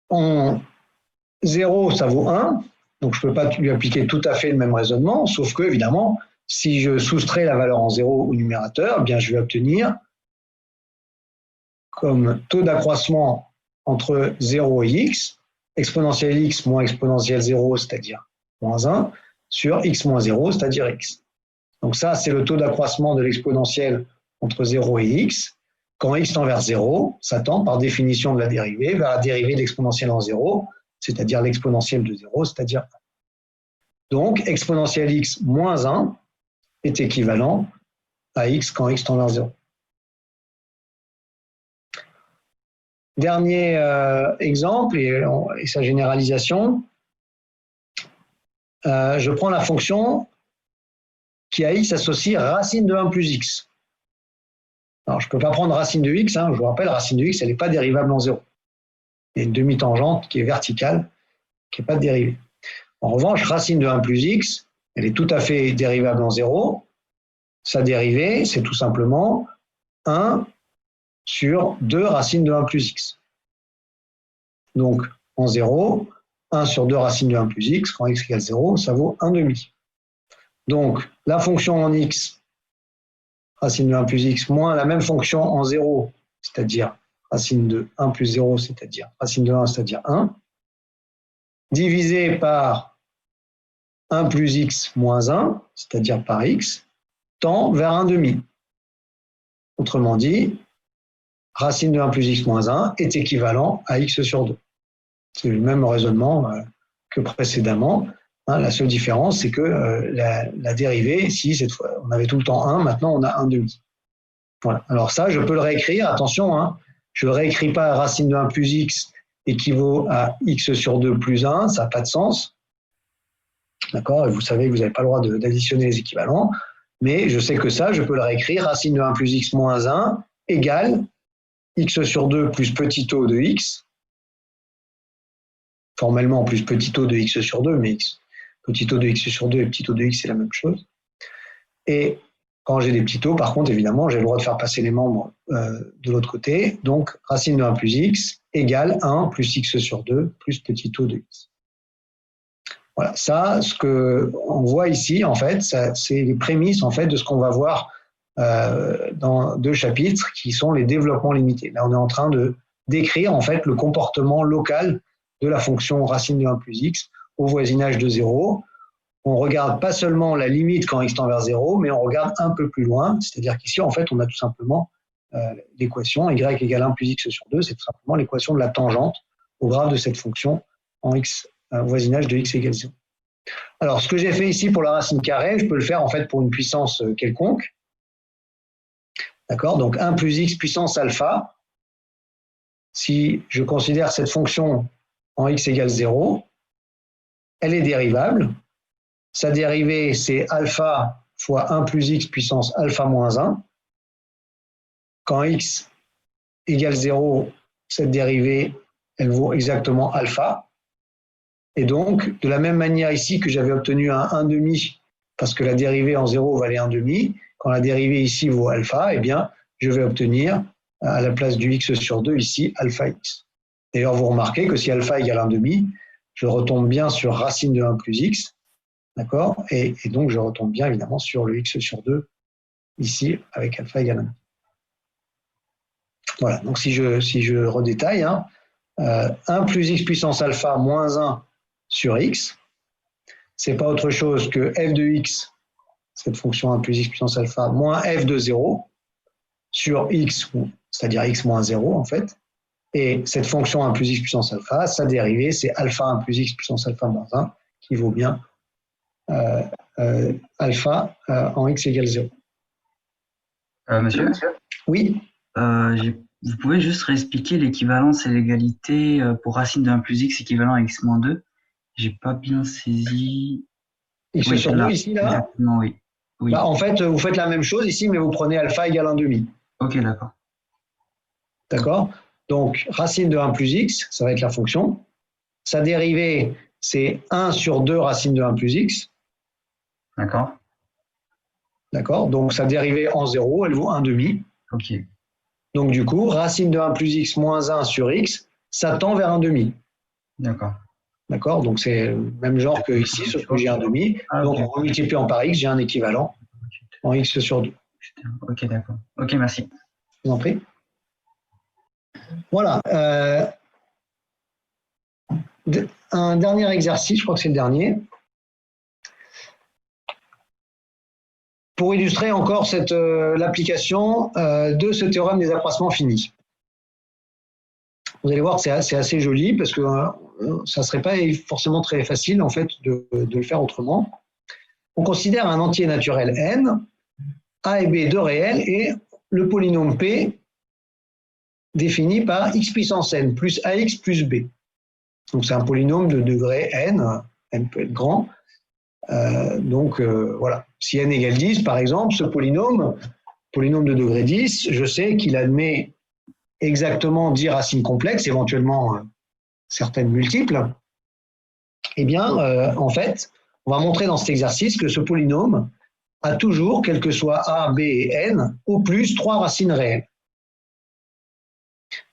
en 0, ça vaut 1. Donc, je ne peux pas lui appliquer tout à fait le même raisonnement, sauf que, évidemment, si je soustrais la valeur en 0 au numérateur, eh bien, je vais obtenir comme taux d'accroissement entre 0 et x, exponentielle x moins exponentielle 0, c'est-à-dire moins 1, sur x moins 0, c'est-à-dire x. Donc ça, c'est le taux d'accroissement de l'exponentielle entre 0 et x. quand x tend vers 0, ça tend par définition de la dérivée vers la dérivée d'exponentielle en 0, c'est-à-dire l'exponentielle de 0, c'est-à-dire 1. Donc, exponentielle x moins 1 est équivalent à x quand x tend vers 0. Dernier exemple, et sa généralisation, je prends la fonction qui à x associe racine de 1 plus x. Alors, je ne peux pas prendre racine de x, je vous rappelle, racine de x, elle n'est pas dérivable en 0. Il y a une demi-tangente qui est verticale, qui n'est pas dérivée. En revanche, racine de 1 plus x, elle est tout à fait dérivable en 0. Sa dérivée, c'est tout simplement 1 sur 2 racines de 1 plus x. Donc, en 0, 1 sur 2 racines de 1 plus x, quand x égale 0, ça vaut 1 demi. Donc, la fonction en x, racine de 1 plus x, moins la même fonction en 0, c'est-à-dire racine de 1 plus 0, c'est-à-dire racine de 1, c'est-à-dire 1, divisé par 1 plus x moins 1, c'est-à-dire par x, tend vers 1 demi. Autrement dit, racine de 1 plus x moins 1 est équivalent à x sur 2. C'est le même raisonnement que précédemment. La seule différence, c'est que la dérivée, ici, cette fois, on avait tout le temps 1, maintenant on a 1 demi. Voilà. Alors ça, je peux le réécrire, attention, je ne réécris pas racine de 1 plus x équivaut à x sur 2 plus 1, ça n'a pas de sens. D'accord? Et vous savez que vous n'avez pas le droit d'additionner les équivalents, mais je sais que ça, je peux le réécrire, racine de 1 plus x moins 1 égale x sur 2 plus petit o de x, formellement plus petit o de x sur 2, mais petit o de x sur 2 et petit o de x, c'est la même chose. Et quand j'ai des petits o, par contre, évidemment, j'ai le droit de faire passer les membres de l'autre côté. Donc, racine de 1 plus x égale 1 plus x sur 2 plus petit o de x. Voilà, ça, ce qu'on voit ici, en fait, c'est les prémices en fait, de ce qu'on va voir dans 2 chapitres qui sont les développements limités. Là, on est en train de décrire en fait, le comportement local de la fonction racine de 1 plus x au voisinage de 0. On ne regarde pas seulement la limite quand x tend vers 0, mais on regarde un peu plus loin, c'est-à-dire qu'ici, en fait, on a tout simplement l'équation y égale 1 plus x sur 2, c'est tout simplement l'équation de la tangente au graphe de cette fonction en x, voisinage de x égale 0. Alors, ce que j'ai fait ici pour la racine carrée, je peux le faire en fait pour une puissance quelconque. D'accord? Donc 1 plus x puissance alpha. Si je considère cette fonction en x égale 0, elle est dérivable. Sa dérivée, c'est alpha fois 1 plus x puissance alpha moins 1. Quand x égale 0, cette dérivée, elle vaut exactement alpha. Et donc, de la même manière ici que j'avais obtenu un 1,5, parce que la dérivée en 0 valait 1,5, quand la dérivée ici vaut alpha, eh bien, je vais obtenir, à la place du x sur 2, ici, alpha x. D'ailleurs, vous remarquez que si alpha égale 1,5, je retombe bien sur racine de 1 plus x, d'accord, et donc je retombe bien, évidemment, sur le x sur 2, ici, avec alpha égale 1. Voilà, donc si je redétaille, 1 plus x puissance alpha moins 1 sur x, c'est pas autre chose que f de x, cette fonction 1 plus x puissance alpha, moins f de 0 sur x, c'est-à-dire x moins 0 en fait, et cette fonction 1 plus x puissance alpha, sa dérivée, c'est alpha 1 plus x puissance alpha moins 1, qui vaut bien alpha en x égale 0. Monsieur? Oui. Vous pouvez juste réexpliquer l'équivalence et l'égalité pour racine de 1 plus x équivalent à x moins 2? J'ai pas bien saisi. X sur 2 ici, là? Exactement, oui. Bah, en fait, vous faites la même chose ici, mais vous prenez alpha égale 1,5. Ok, d'accord. D'accord? Donc, racine de 1 plus x, ça va être la fonction. Sa dérivée, c'est 1 sur 2 racine de 1 plus x. D'accord. D'accord? Donc, sa dérivée en 0, elle vaut 1,5. Ok. Donc, du coup, racine de 1 plus x moins 1 sur x, ça tend vers 1,5. D'accord. D'accord? Donc, c'est le même genre que ici, sauf que j'ai 1,5. Donc, en multipliant par x, j'ai un équivalent en x sur 2. Ok, d'accord. Ok, merci. Je vous en prie. Voilà. Un dernier exercice, je crois que c'est le dernier. pour illustrer encore l'application de ce théorème des accroissements finis. Vous allez voir que c'est assez joli parce que ça ne serait pas forcément très facile en fait de le faire autrement. On considère un entier naturel n, a et b deux réels et le polynôme p défini par x puissance n plus ax plus b. Donc c'est un polynôme de degré n, n peut être grand. Voilà, si n égale 10 par exemple, ce polynôme de degré 10, je sais qu'il admet exactement 10 racines complexes, éventuellement certaines multiples. Eh bien, en fait, on va montrer dans cet exercice que ce polynôme a toujours, quel que soit a, b et n, au plus 3 racines réelles.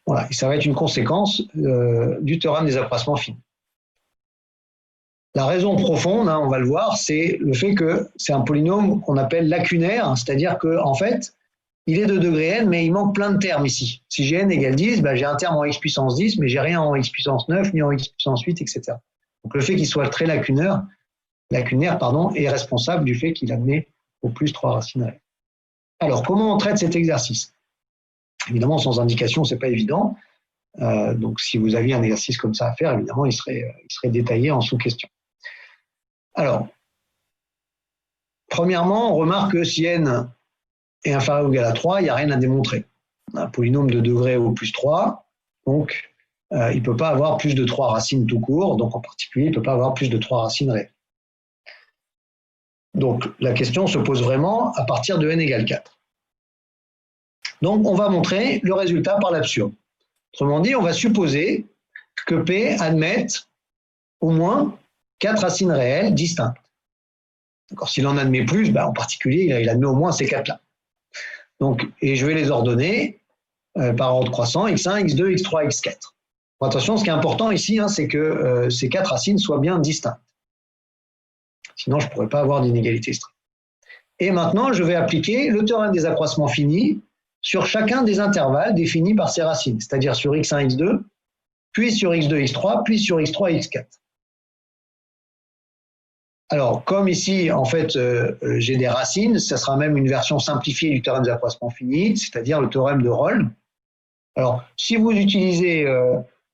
Voilà, et ça va être une conséquence du théorème des accroissements finis. La raison profonde, on va le voir, c'est le fait que c'est un polynôme qu'on appelle lacunaire, c'est-à-dire qu'en fait, il est de degré n, mais il manque plein de termes ici. Si j'ai n égale 10, j'ai un terme en x puissance 10, mais j'ai rien en x puissance 9, ni en x puissance 8, etc. Donc le fait qu'il soit très lacunaire, est responsable du fait qu'il admet au plus 3 racines réelles. Alors, comment on traite cet exercice? Évidemment, sans indication, ce n'est pas évident. Donc, si vous aviez un exercice comme ça à faire, évidemment, il serait détaillé en sous-question. Alors, premièrement, on remarque que si n est inférieur ou égal à 3, il n'y a rien à démontrer. On a un polynôme de degré au plus 3, donc il ne peut pas avoir plus de 3 racines tout court, donc en particulier, il ne peut pas avoir plus de 3 racines réelles. Donc, la question se pose vraiment à partir de n égale 4. Donc, on va montrer le résultat par l'absurde. Autrement dit, on va supposer que P admette au moins 4 racines réelles distinctes. S'il en admet plus, en particulier, il admet au moins ces 4-là. Donc, et je vais les ordonner par ordre croissant, x1, x2, x3, x4. Bon, attention, ce qui est important ici, c'est que ces 4 racines soient bien distinctes. Sinon, je ne pourrais pas avoir d'inégalité stricte. Et maintenant, je vais appliquer le théorème des accroissements finis sur chacun des intervalles définis par ces racines, c'est-à-dire sur x1, x2, puis sur x2, x3, puis sur x3, x4. Alors, comme ici, en fait, j'ai des racines, ça sera même une version simplifiée du théorème des accroissements finis, c'est-à-dire le théorème de Rolle. Alors, si vous utilisez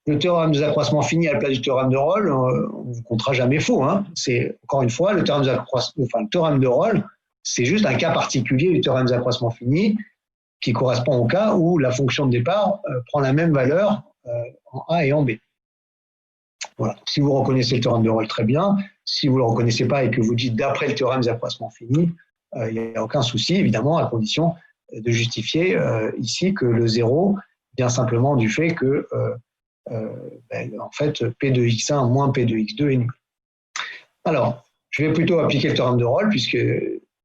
le théorème des accroissements finis à la place du théorème de Rolle, on ne vous comptera jamais faux. C'est, encore une fois, le théorème de Rolle, c'est juste un cas particulier du théorème des accroissements finis qui correspond au cas où la fonction de départ prend la même valeur en A et en B. Voilà. Si vous reconnaissez le théorème de Rolle, très bien. Si vous ne le reconnaissez pas et que vous dites d'après le théorème des accroissements finis, il n'y a aucun souci, évidemment, à condition de justifier ici que le 0 vient simplement du fait que en fait, P de x1 moins P de x2 est nul. Alors, je vais plutôt appliquer le théorème de Rolle, puisque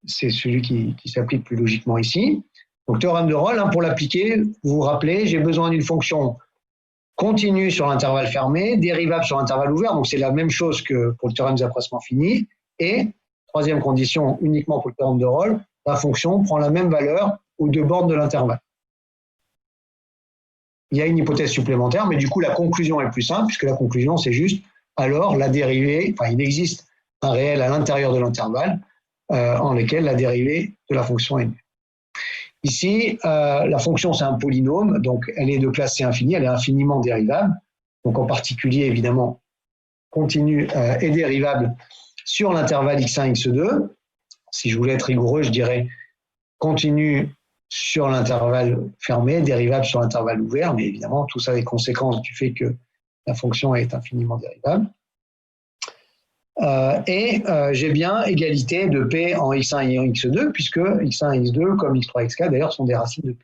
c'est celui qui s'applique plus logiquement ici. Donc, théorème de Rolle, pour l'appliquer, vous vous rappelez, j'ai besoin d'une fonction continue sur l'intervalle fermé, dérivable sur l'intervalle ouvert, donc c'est la même chose que pour le théorème des accroissements finis, et, troisième condition, uniquement pour le théorème de Rolle, la fonction prend la même valeur aux deux bornes de l'intervalle. Il y a une hypothèse supplémentaire, mais du coup, la conclusion est plus simple, puisque la conclusion, c'est juste, alors, la dérivée, il existe un réel à l'intérieur de l'intervalle, en lequel la dérivée de la fonction est nulle. Ici, la fonction, c'est un polynôme, donc elle est de classe C infinie, elle est infiniment dérivable, donc en particulier, évidemment, continue et dérivable sur l'intervalle x1, x2. Si je voulais être rigoureux, je dirais continue sur l'intervalle fermé, dérivable sur l'intervalle ouvert, mais évidemment, tout ça est conséquence du fait que la fonction est infiniment dérivable. J'ai bien égalité de P en x1 et en x2, puisque x1 et x2, comme x3 et x4, d'ailleurs, sont des racines de P.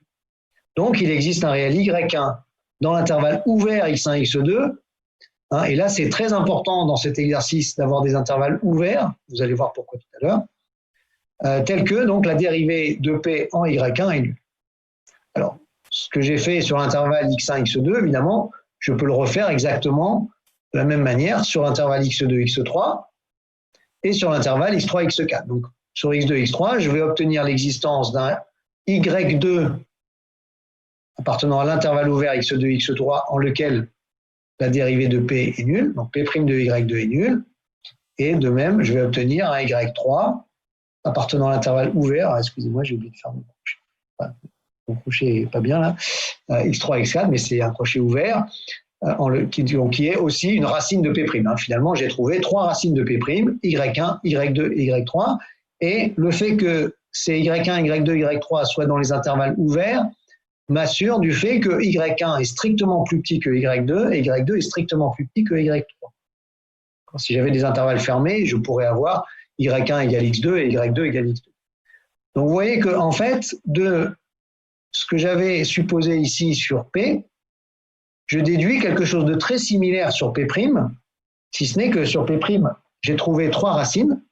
Donc, il existe un réel y1 dans l'intervalle ouvert x1 et x2, et là, c'est très important dans cet exercice d'avoir des intervalles ouverts, vous allez voir pourquoi tout à l'heure, tel que donc, la dérivée de P en y1 est nulle. Alors, ce que j'ai fait sur l'intervalle x1, x2, évidemment, je peux le refaire exactement de la même manière sur l'intervalle x2, x3 et sur l'intervalle x3, x4. Donc, sur x2, x3, je vais obtenir l'existence d'un y2 appartenant à l'intervalle ouvert x2, x3 en lequel la dérivée de P est nulle, donc P' de y2 est nulle. Et de même, je vais obtenir un y3 appartenant à l'intervalle ouvert. Ah, excusez-moi, j'ai oublié de faire mon crochet. Voilà. Mon crochet n'est pas bien là. X3, X4, mais c'est un crochet ouvert qui est aussi une racine de P'. Finalement, j'ai trouvé 3 racines de P', Y1, Y2 et Y3. Et le fait que ces Y1, Y2, Y3 soient dans les intervalles ouverts m'assure du fait que Y1 est strictement plus petit que Y2 et Y2 est strictement plus petit que Y3. Si j'avais des intervalles fermés, je pourrais avoir Y1 égale X2 et Y2 égale X2. Donc vous voyez que en fait, de ce que j'avais supposé ici sur P, je déduis quelque chose de très similaire sur P', si ce n'est que sur P', j'ai trouvé 3 racines,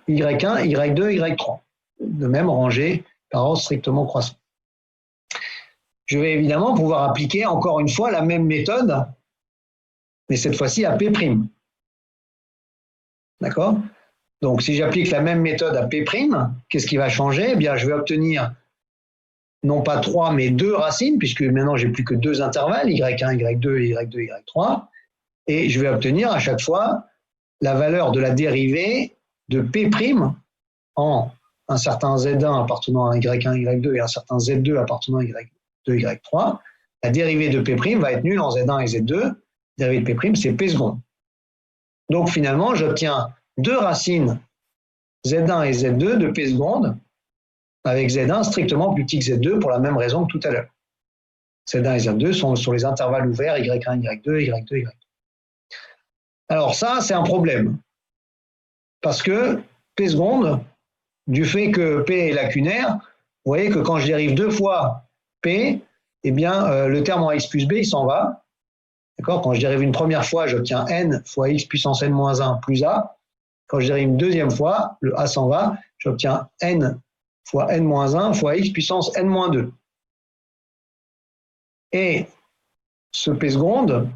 Y1, Y2, Y3, de même rangées par ordre strictement croissant. Je vais évidemment pouvoir appliquer encore une fois la même méthode, mais cette fois-ci à P'. D'accord? Donc si j'applique la même méthode à P', qu'est-ce qui va changer? Eh bien, je vais obtenir non pas 3, mais 2 racines, puisque maintenant j'ai plus que 2 intervalles, Y1, Y2 et Y2, Y3, et je vais obtenir à chaque fois la valeur de la dérivée de P' en un certain Z1 appartenant à Y1, Y2 et un certain Z2 appartenant à Y2, Y3. La dérivée de P' va être nulle en Z1 et Z2. La dérivée de P', c'est P seconde. Donc finalement, j'obtiens 2 racines Z1 et Z2 de P seconde, avec Z1 strictement plus petit que Z2 pour la même raison que tout à l'heure. Z1 et Z2 sont sur les intervalles ouverts Y1, Y2, Y2, Y3. Alors ça, c'est un problème. Parce que P seconde, du fait que P est lacunaire, vous voyez que quand je dérive 2 fois P, eh bien, le terme en x plus b, il s'en va. D'accord? Quand je dérive une première fois, j'obtiens n fois x puissance n-1 plus a. Quand je dérive une deuxième fois, le a s'en va, j'obtiens n fois n-1 fois x puissance n-2. Et ce P seconde,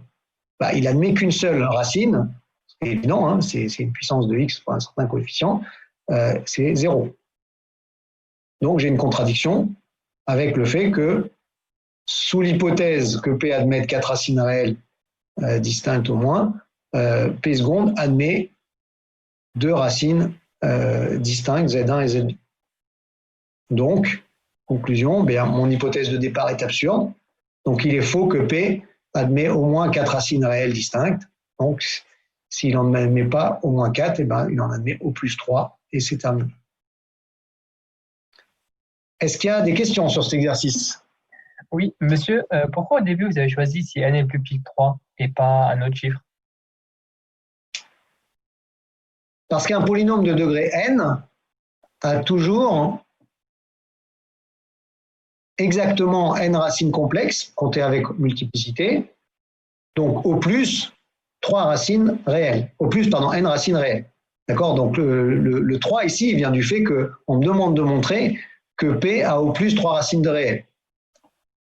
il admet qu'une seule racine. C'est évident, hein, c'est une puissance de x fois un certain coefficient, c'est 0. Donc j'ai une contradiction avec le fait que, sous l'hypothèse que P admette 4 racines réelles distinctes au moins, P seconde admet 2 racines distinctes, Z1 et Z2. Donc, conclusion, mon hypothèse de départ est absurde. Donc il est faux que P admet au moins 4 racines réelles distinctes. Donc, s'il n'en admet pas au moins 4, il en admet au plus 3, et c'est terminé. Est-ce qu'il y a des questions sur cet exercice? Oui, monsieur, pourquoi au début vous avez choisi si n est plus petit que 3 et pas un autre chiffre? Parce qu'un polynôme de degré n a toujours exactement n racines complexes, comptées avec multiplicité, donc au plus 3 racines réelles, n racines réelles. D'accord? Donc le 3 ici il vient du fait qu'on me demande de montrer que P a au plus 3 racines de réelles.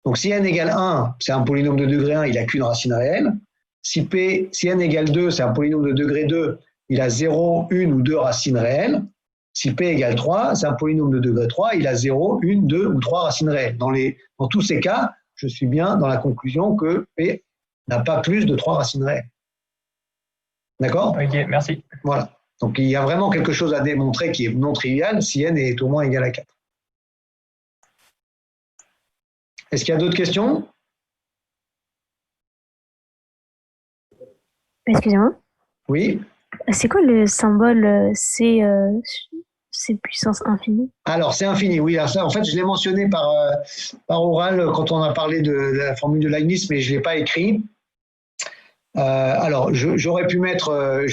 Donc si n égale 1, c'est un polynôme de degré 1, il n'a qu'une racine réelle. Si n égale 2, c'est un polynôme de degré 2, il a 0, 1 ou 2 racines réelles. Si P égale 3, c'est un polynôme de degré 3, il a 0, 1, 2 ou 3 racines réelles. Dans tous ces cas, je suis bien dans la conclusion que P n'a pas plus de 3 racines réelles. D'accord? Ok, merci. Voilà. Donc il y a vraiment quelque chose à démontrer qui est non trivial si n est au moins égal à 4. Est-ce qu'il y a d'autres questions? Excusez-moi. Oui. C'est quoi le symbole C puissance infinie? Alors, c'est infini, oui. Alors ça, en fait, je l'ai mentionné par oral quand on a parlé de la formule de Leibniz, mais je ne l'ai pas écrit. Alors, j'aurais pu mettre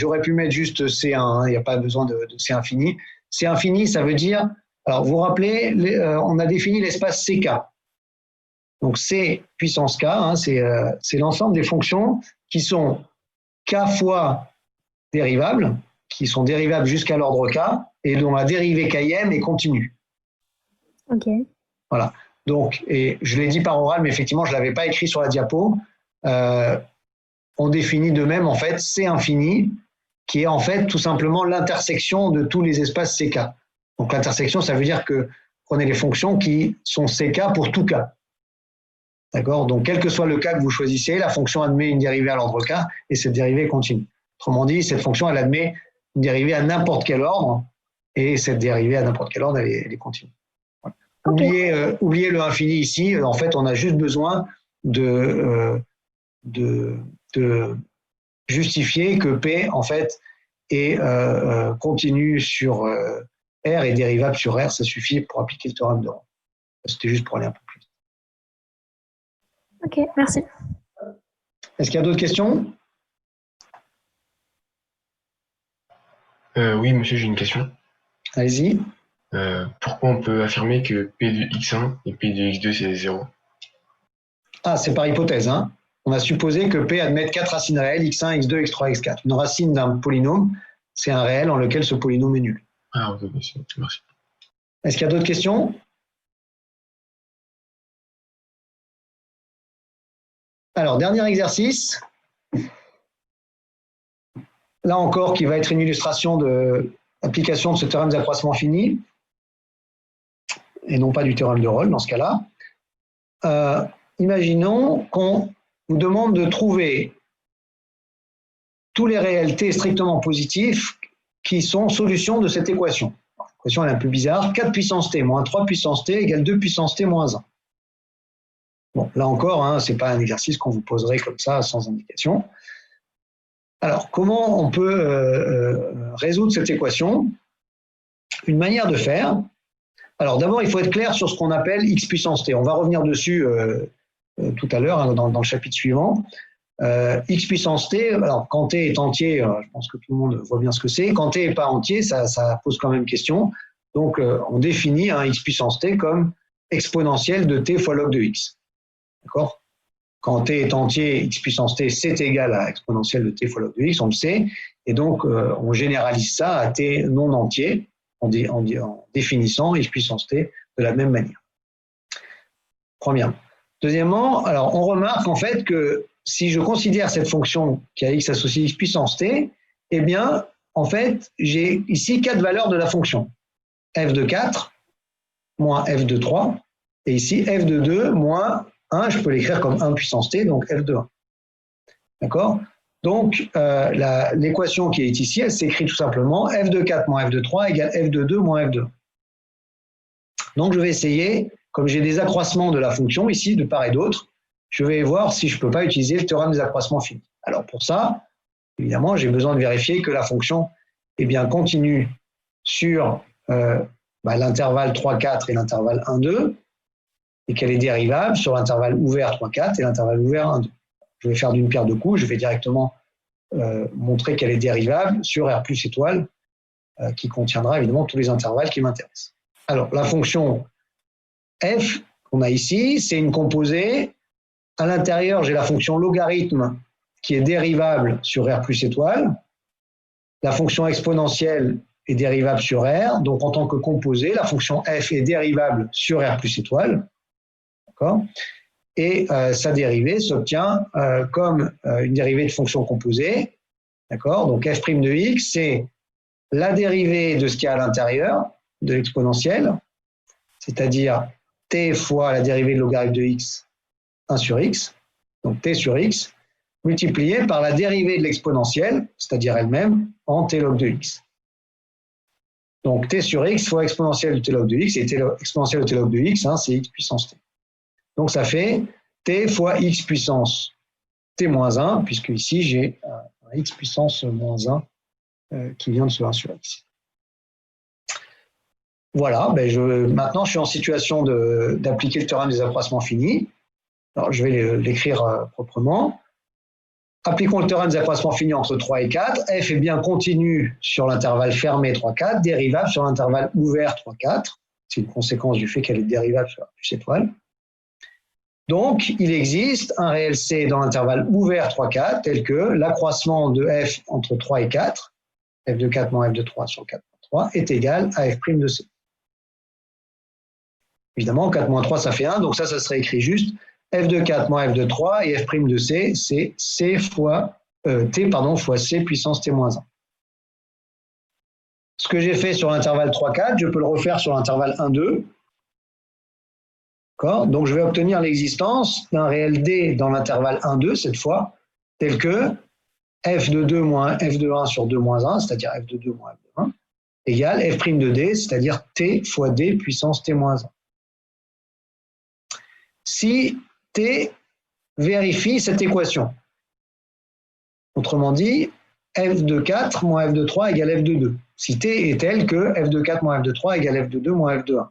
juste C1, hein, il n'y a pas besoin de C infini. C infini, ça veut dire, alors vous vous rappelez, on a défini l'espace CK. Donc C puissance K, hein, c'est l'ensemble des fonctions qui sont K fois dérivables, qui sont dérivables jusqu'à l'ordre K, et dont la dérivée Km est continue. Ok. Voilà. Donc, et je l'ai dit par oral, mais effectivement, je ne l'avais pas écrit sur la diapo. On définit de même, en fait, C infini, qui est en fait tout simplement l'intersection de tous les espaces CK. Donc, l'intersection, ça veut dire que prenez les fonctions qui sont CK pour tout K. D'accord? Donc, quel que soit le cas que vous choisissez, la fonction admet une dérivée à l'ordre K et cette dérivée continue. Autrement dit, cette fonction, elle admet une dérivée à n'importe quel ordre et cette dérivée à n'importe quel ordre, elle est continue. Voilà. Ok. Oubliez le infini ici. En fait, on a juste besoin de justifier que P, en fait, est continu sur R et dérivable sur R. Ça suffit pour appliquer le théorème de Rolle. C'était juste pour aller un peu plus vite. Ok, merci. Est-ce qu'il y a d'autres questions? Oui, monsieur, j'ai une question. Allez-y. Pourquoi on peut affirmer que P de x1 et P de x2, c'est 0? Ah, c'est par hypothèse. Hein. On a supposé que P admette 4 racines réelles, x1, x2, x3, x4. Une racine d'un polynôme, c'est un réel en lequel ce polynôme est nul. Ah, ok, merci. Est-ce qu'il y a d'autres questions? Alors, dernier exercice. Là encore, qui va être une illustration de l'application de ce théorème d'accroissement fini, et non pas du théorème de Rolle dans ce cas-là. Imaginons qu'on vous demande de trouver tous les réels t strictement positifs qui sont solutions de cette équation. L'équation est un peu bizarre. 4 puissance t moins 3 puissance t égale 2 puissance t moins 1. Bon, là encore, hein, ce n'est pas un exercice qu'on vous poserait comme ça, sans indication. Alors, comment on peut résoudre cette équation? Une manière de faire. Alors, d'abord, il faut être clair sur ce qu'on appelle x puissance t. On va revenir dessus tout à l'heure, hein, dans le chapitre suivant. X puissance t, alors quand t est entier, je pense que tout le monde voit bien ce que c'est. Quand t n'est pas entier, ça pose quand même question. Donc, on définit un x puissance t comme exponentielle de t fois log de x. D'accord? Quand t est entier, x puissance t, c'est égal à exponentielle de t fois log de x, on le sait. Et donc, on généralise ça à t non entier en définissant x puissance t de la même manière. Premièrement. Deuxièmement, alors on remarque en fait que si je considère cette fonction qui a x associé x puissance t, eh bien, en fait, j'ai ici 4 valeurs de la fonction. F de 4 moins f de 3, et ici f de 2 moins 1, je peux l'écrire comme 1 puissance t, donc f de 1. D'accord? Donc, l'équation qui est ici, elle s'écrit tout simplement f de 4 moins f de 3 égale f de 2 moins f de 1. Donc, je vais essayer, comme j'ai des accroissements de la fonction ici, de part et d'autre, je vais voir si je ne peux pas utiliser le théorème des accroissements finis. Alors, pour ça, évidemment, j'ai besoin de vérifier que la fonction est bien continue sur l'intervalle 3, 4 et l'intervalle 1, 2, et qu'elle est dérivable sur l'intervalle ouvert 3, 4 et l'intervalle ouvert 1, 2. Je vais faire d'une pierre deux coups, je vais directement montrer qu'elle est dérivable sur R plus étoile, qui contiendra évidemment tous les intervalles qui m'intéressent. Alors, la fonction f qu'on a ici, c'est une composée. À l'intérieur, j'ai la fonction logarithme qui est dérivable sur R plus étoile. La fonction exponentielle est dérivable sur R. Donc, en tant que composée, la fonction f est dérivable sur R plus étoile. D'accord ? Et sa dérivée s'obtient comme une dérivée de fonction composée. D'accord ? Donc, f' de x, c'est la dérivée de ce qu'il y a à l'intérieur de l'exponentielle, c'est-à-dire t fois la dérivée de logarithme de x, 1 sur x, donc t sur x, multiplié par la dérivée de l'exponentielle, c'est-à-dire elle-même, en t log de x. Donc t sur x fois exponentielle de t log de x, et exponentielle de t log de x, hein, c'est x puissance t. Donc ça fait t fois x puissance t moins 1, puisque ici j'ai un x puissance moins 1 qui vient de ce 1 sur x. Voilà, maintenant je suis en situation d'appliquer le théorème des accroissements finis. Alors je vais l'écrire proprement. Appliquons le théorème des accroissements finis entre 3 et 4. F est bien continu sur l'intervalle fermé 3, 4, dérivable sur l'intervalle ouvert 3, 4. C'est une conséquence du fait qu'elle est dérivable sur R plus étoile. Donc, il existe un réel C dans l'intervalle ouvert 3, 4, tel que l'accroissement de F entre 3 et 4, F de 4 moins F de 3 sur 4 moins 3, est égal à F' de C. Évidemment, 4 moins 3, ça fait 1, donc ça serait écrit juste f de 4 moins f de 3, et f' de c, c'est c fois t fois c puissance t moins 1. Ce que j'ai fait sur l'intervalle 3, 4, je peux le refaire sur l'intervalle 1, 2. Donc je vais obtenir l'existence d'un réel d dans l'intervalle 1, 2, cette fois, tel que f de 2 moins f de 1 sur 2 moins 1, c'est-à-dire f de 2 moins f de 1, égale f' de d, c'est-à-dire t fois d puissance t-1. Si t vérifie cette équation, autrement dit, f de 4 moins f de 3 égale f de 2. Si t est tel que f de 4 moins f de 3 égale f de 2 moins f de 1.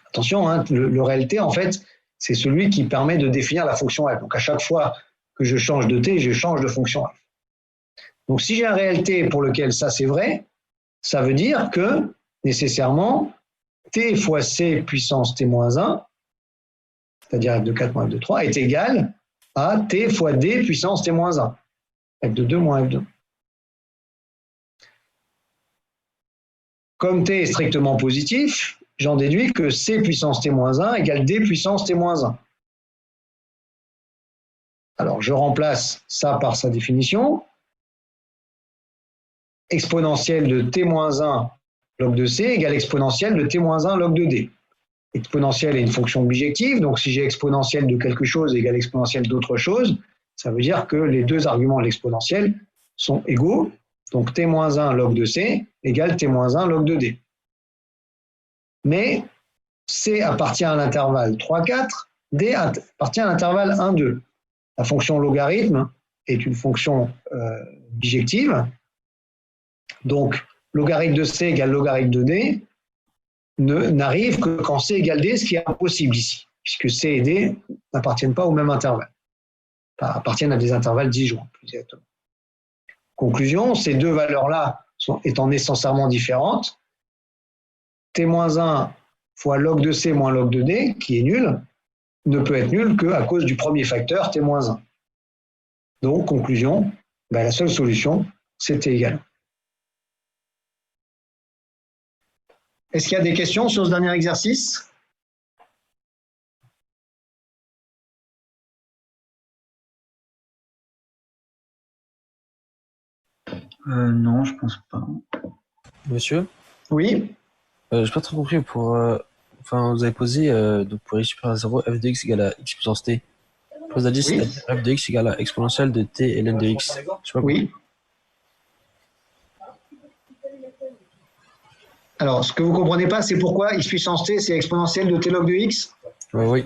Attention, hein, le réel t, en fait, c'est celui qui permet de définir la fonction f. Donc à chaque fois que je change de t, je change de fonction f. Donc si j'ai un réel t pour lequel ça c'est vrai, ça veut dire que nécessairement t fois c puissance t-1, c'est-à-dire f de 4 moins f de 3, est égal à t fois d puissance t-1, f de 2 moins f de 1. Comme t est strictement positif, j'en déduis que c puissance t-1 égale d puissance t-1. Alors je remplace ça par sa définition. Exponentielle de t-1 log de c égale exponentielle de t-1 log de d. Exponentielle est une fonction bijective, donc si j'ai exponentielle de quelque chose égale exponentielle d'autre chose, ça veut dire que les deux arguments de l'exponentielle sont égaux, donc t-1 log de c égale t-1 log de d. Mais c appartient à l'intervalle 3, 4, d appartient à l'intervalle 1, 2. La fonction logarithme est une fonction bijective, donc logarithme de c égale logarithme de d n'arrive que quand c égale d, ce qui est impossible ici, puisque c et d n'appartiennent pas au même intervalle, appartiennent à des intervalles disjoints, plus exactement. Conclusion, ces deux valeurs-là étant nécessairement différentes, t-1 fois log de c moins log de d, qui est nul, ne peut être nul qu'à cause du premier facteur t-1. Donc, conclusion, la seule solution, c'est t égale 1. Est-ce qu'il y a des questions sur ce dernier exercice? Non, je pense pas. Monsieur? Oui. J'ai pas trop compris vous avez posé donc pour x supérieur à 0, f de x égale à x puissance t. Vous avez dit Oui. f de x égale à exponentielle de t ln de x. Je sais pas oui. Alors, ce que vous ne comprenez pas, c'est pourquoi x puissance t, c'est exponentielle de t log de x? Oui.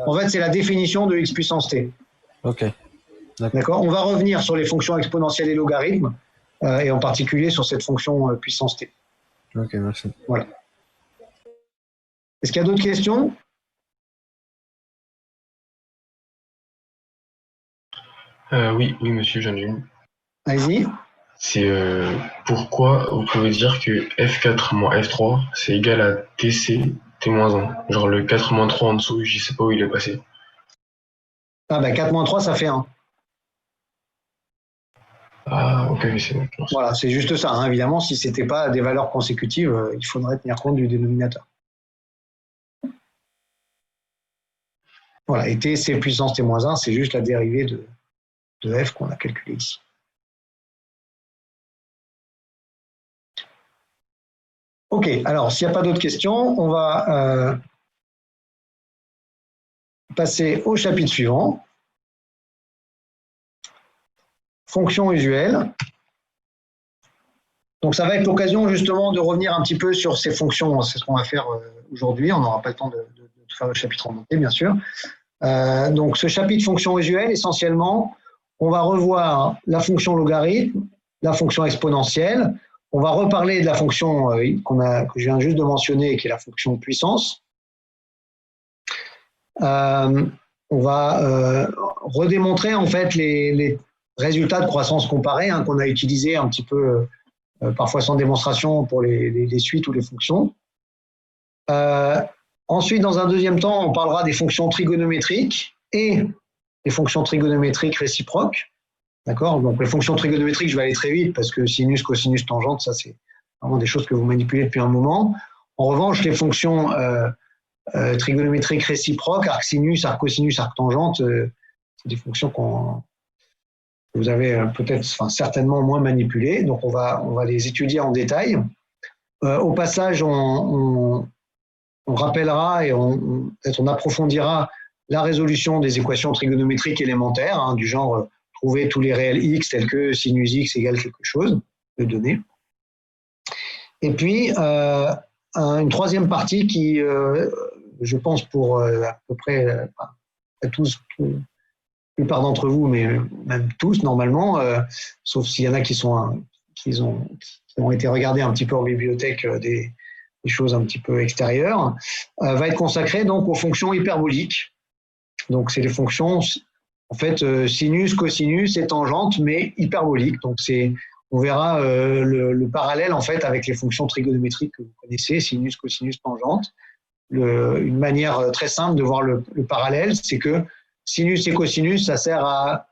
En fait, c'est la définition de x puissance t. Ok. D'accord. On va revenir sur les fonctions exponentielles et logarithmes, et en particulier sur cette fonction puissance t. Ok, merci. Voilà. Est-ce qu'il y a d'autres questions? Oui, monsieur, j'en ai une. Allez-y. C'est pourquoi vous pouvez dire que F4 moins F3, c'est égal à TC, T-1. Genre le 4 moins 3 en dessous, je sais pas où il est passé. Ah 4 moins 3, ça fait 1. Ah, ok, c'est bon. Voilà, c'est juste ça. Hein. Évidemment, si ce n'était pas des valeurs consécutives, il faudrait tenir compte du dénominateur. Voilà, et t, c puissance t-1, c'est juste la dérivée de f qu'on a calculée ici. Ok, alors s'il n'y a pas d'autres questions, on va passer au chapitre suivant. Fonction usuelle. Donc ça va être l'occasion justement de revenir un petit peu sur ces fonctions. C'est ce qu'on va faire aujourd'hui. On n'aura pas le temps de tout faire le chapitre en entier, bien sûr. Donc ce chapitre fonction usuelle, essentiellement, on va revoir la fonction logarithme, la fonction exponentielle. On va reparler de la fonction que je viens juste de mentionner, qui est la fonction puissance. On va redémontrer en fait les résultats de croissance comparée qu'on a utilisés un petit peu, parfois sans démonstration, pour les suites ou les fonctions. Ensuite, dans un deuxième temps, on parlera des fonctions trigonométriques et des fonctions trigonométriques réciproques. D'accord? Donc, les fonctions trigonométriques, je vais aller très vite parce que sinus, cosinus, tangente, ça, c'est vraiment des choses que vous manipulez depuis un moment. En revanche, les fonctions trigonométriques réciproques, arc sinus, arc cosinus, arc tangente, c'est des fonctions que vous avez peut-être, certainement moins manipulées. Donc, on va les étudier en détail. Au passage, on rappellera et peut-être on approfondira la résolution des équations trigonométriques élémentaires, du genre trouver tous les réels x tels que sinus x égale quelque chose de donné. Et puis, une troisième partie qui, je pense pour à peu près tous, la plupart d'entre vous, mais même tous normalement, sauf s'il y en a qui ont été regardés un petit peu en bibliothèque des choses un petit peu extérieures, va être consacrée donc aux fonctions hyperboliques. Donc, c'est les fonctions, en fait, sinus, cosinus et tangente, mais hyperboliques. Donc, on verra le parallèle, en fait, avec les fonctions trigonométriques que vous connaissez, sinus, cosinus, tangente. Une manière très simple de voir le parallèle, c'est que sinus et cosinus, ça sert à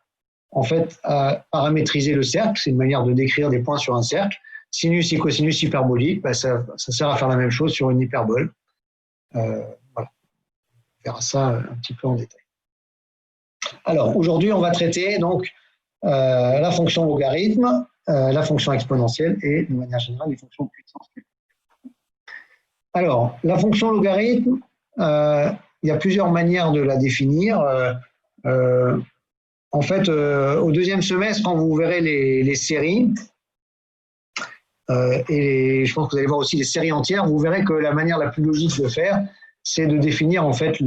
paramétriser le cercle. C'est une manière de décrire des points sur un cercle. Sinus et cosinus hyperboliques, ça sert à faire la même chose sur une hyperbole. Voilà. On verra ça un petit peu en détail. Alors, aujourd'hui, on va traiter donc la fonction logarithme, la fonction exponentielle et, de manière générale, les fonctions de puissance. Alors, la fonction logarithme, il y a plusieurs manières de la définir. En fait, au deuxième semestre, quand vous verrez les séries, et je pense que vous allez voir aussi les séries entières, vous verrez que la manière la plus logique de faire, c'est de définir en fait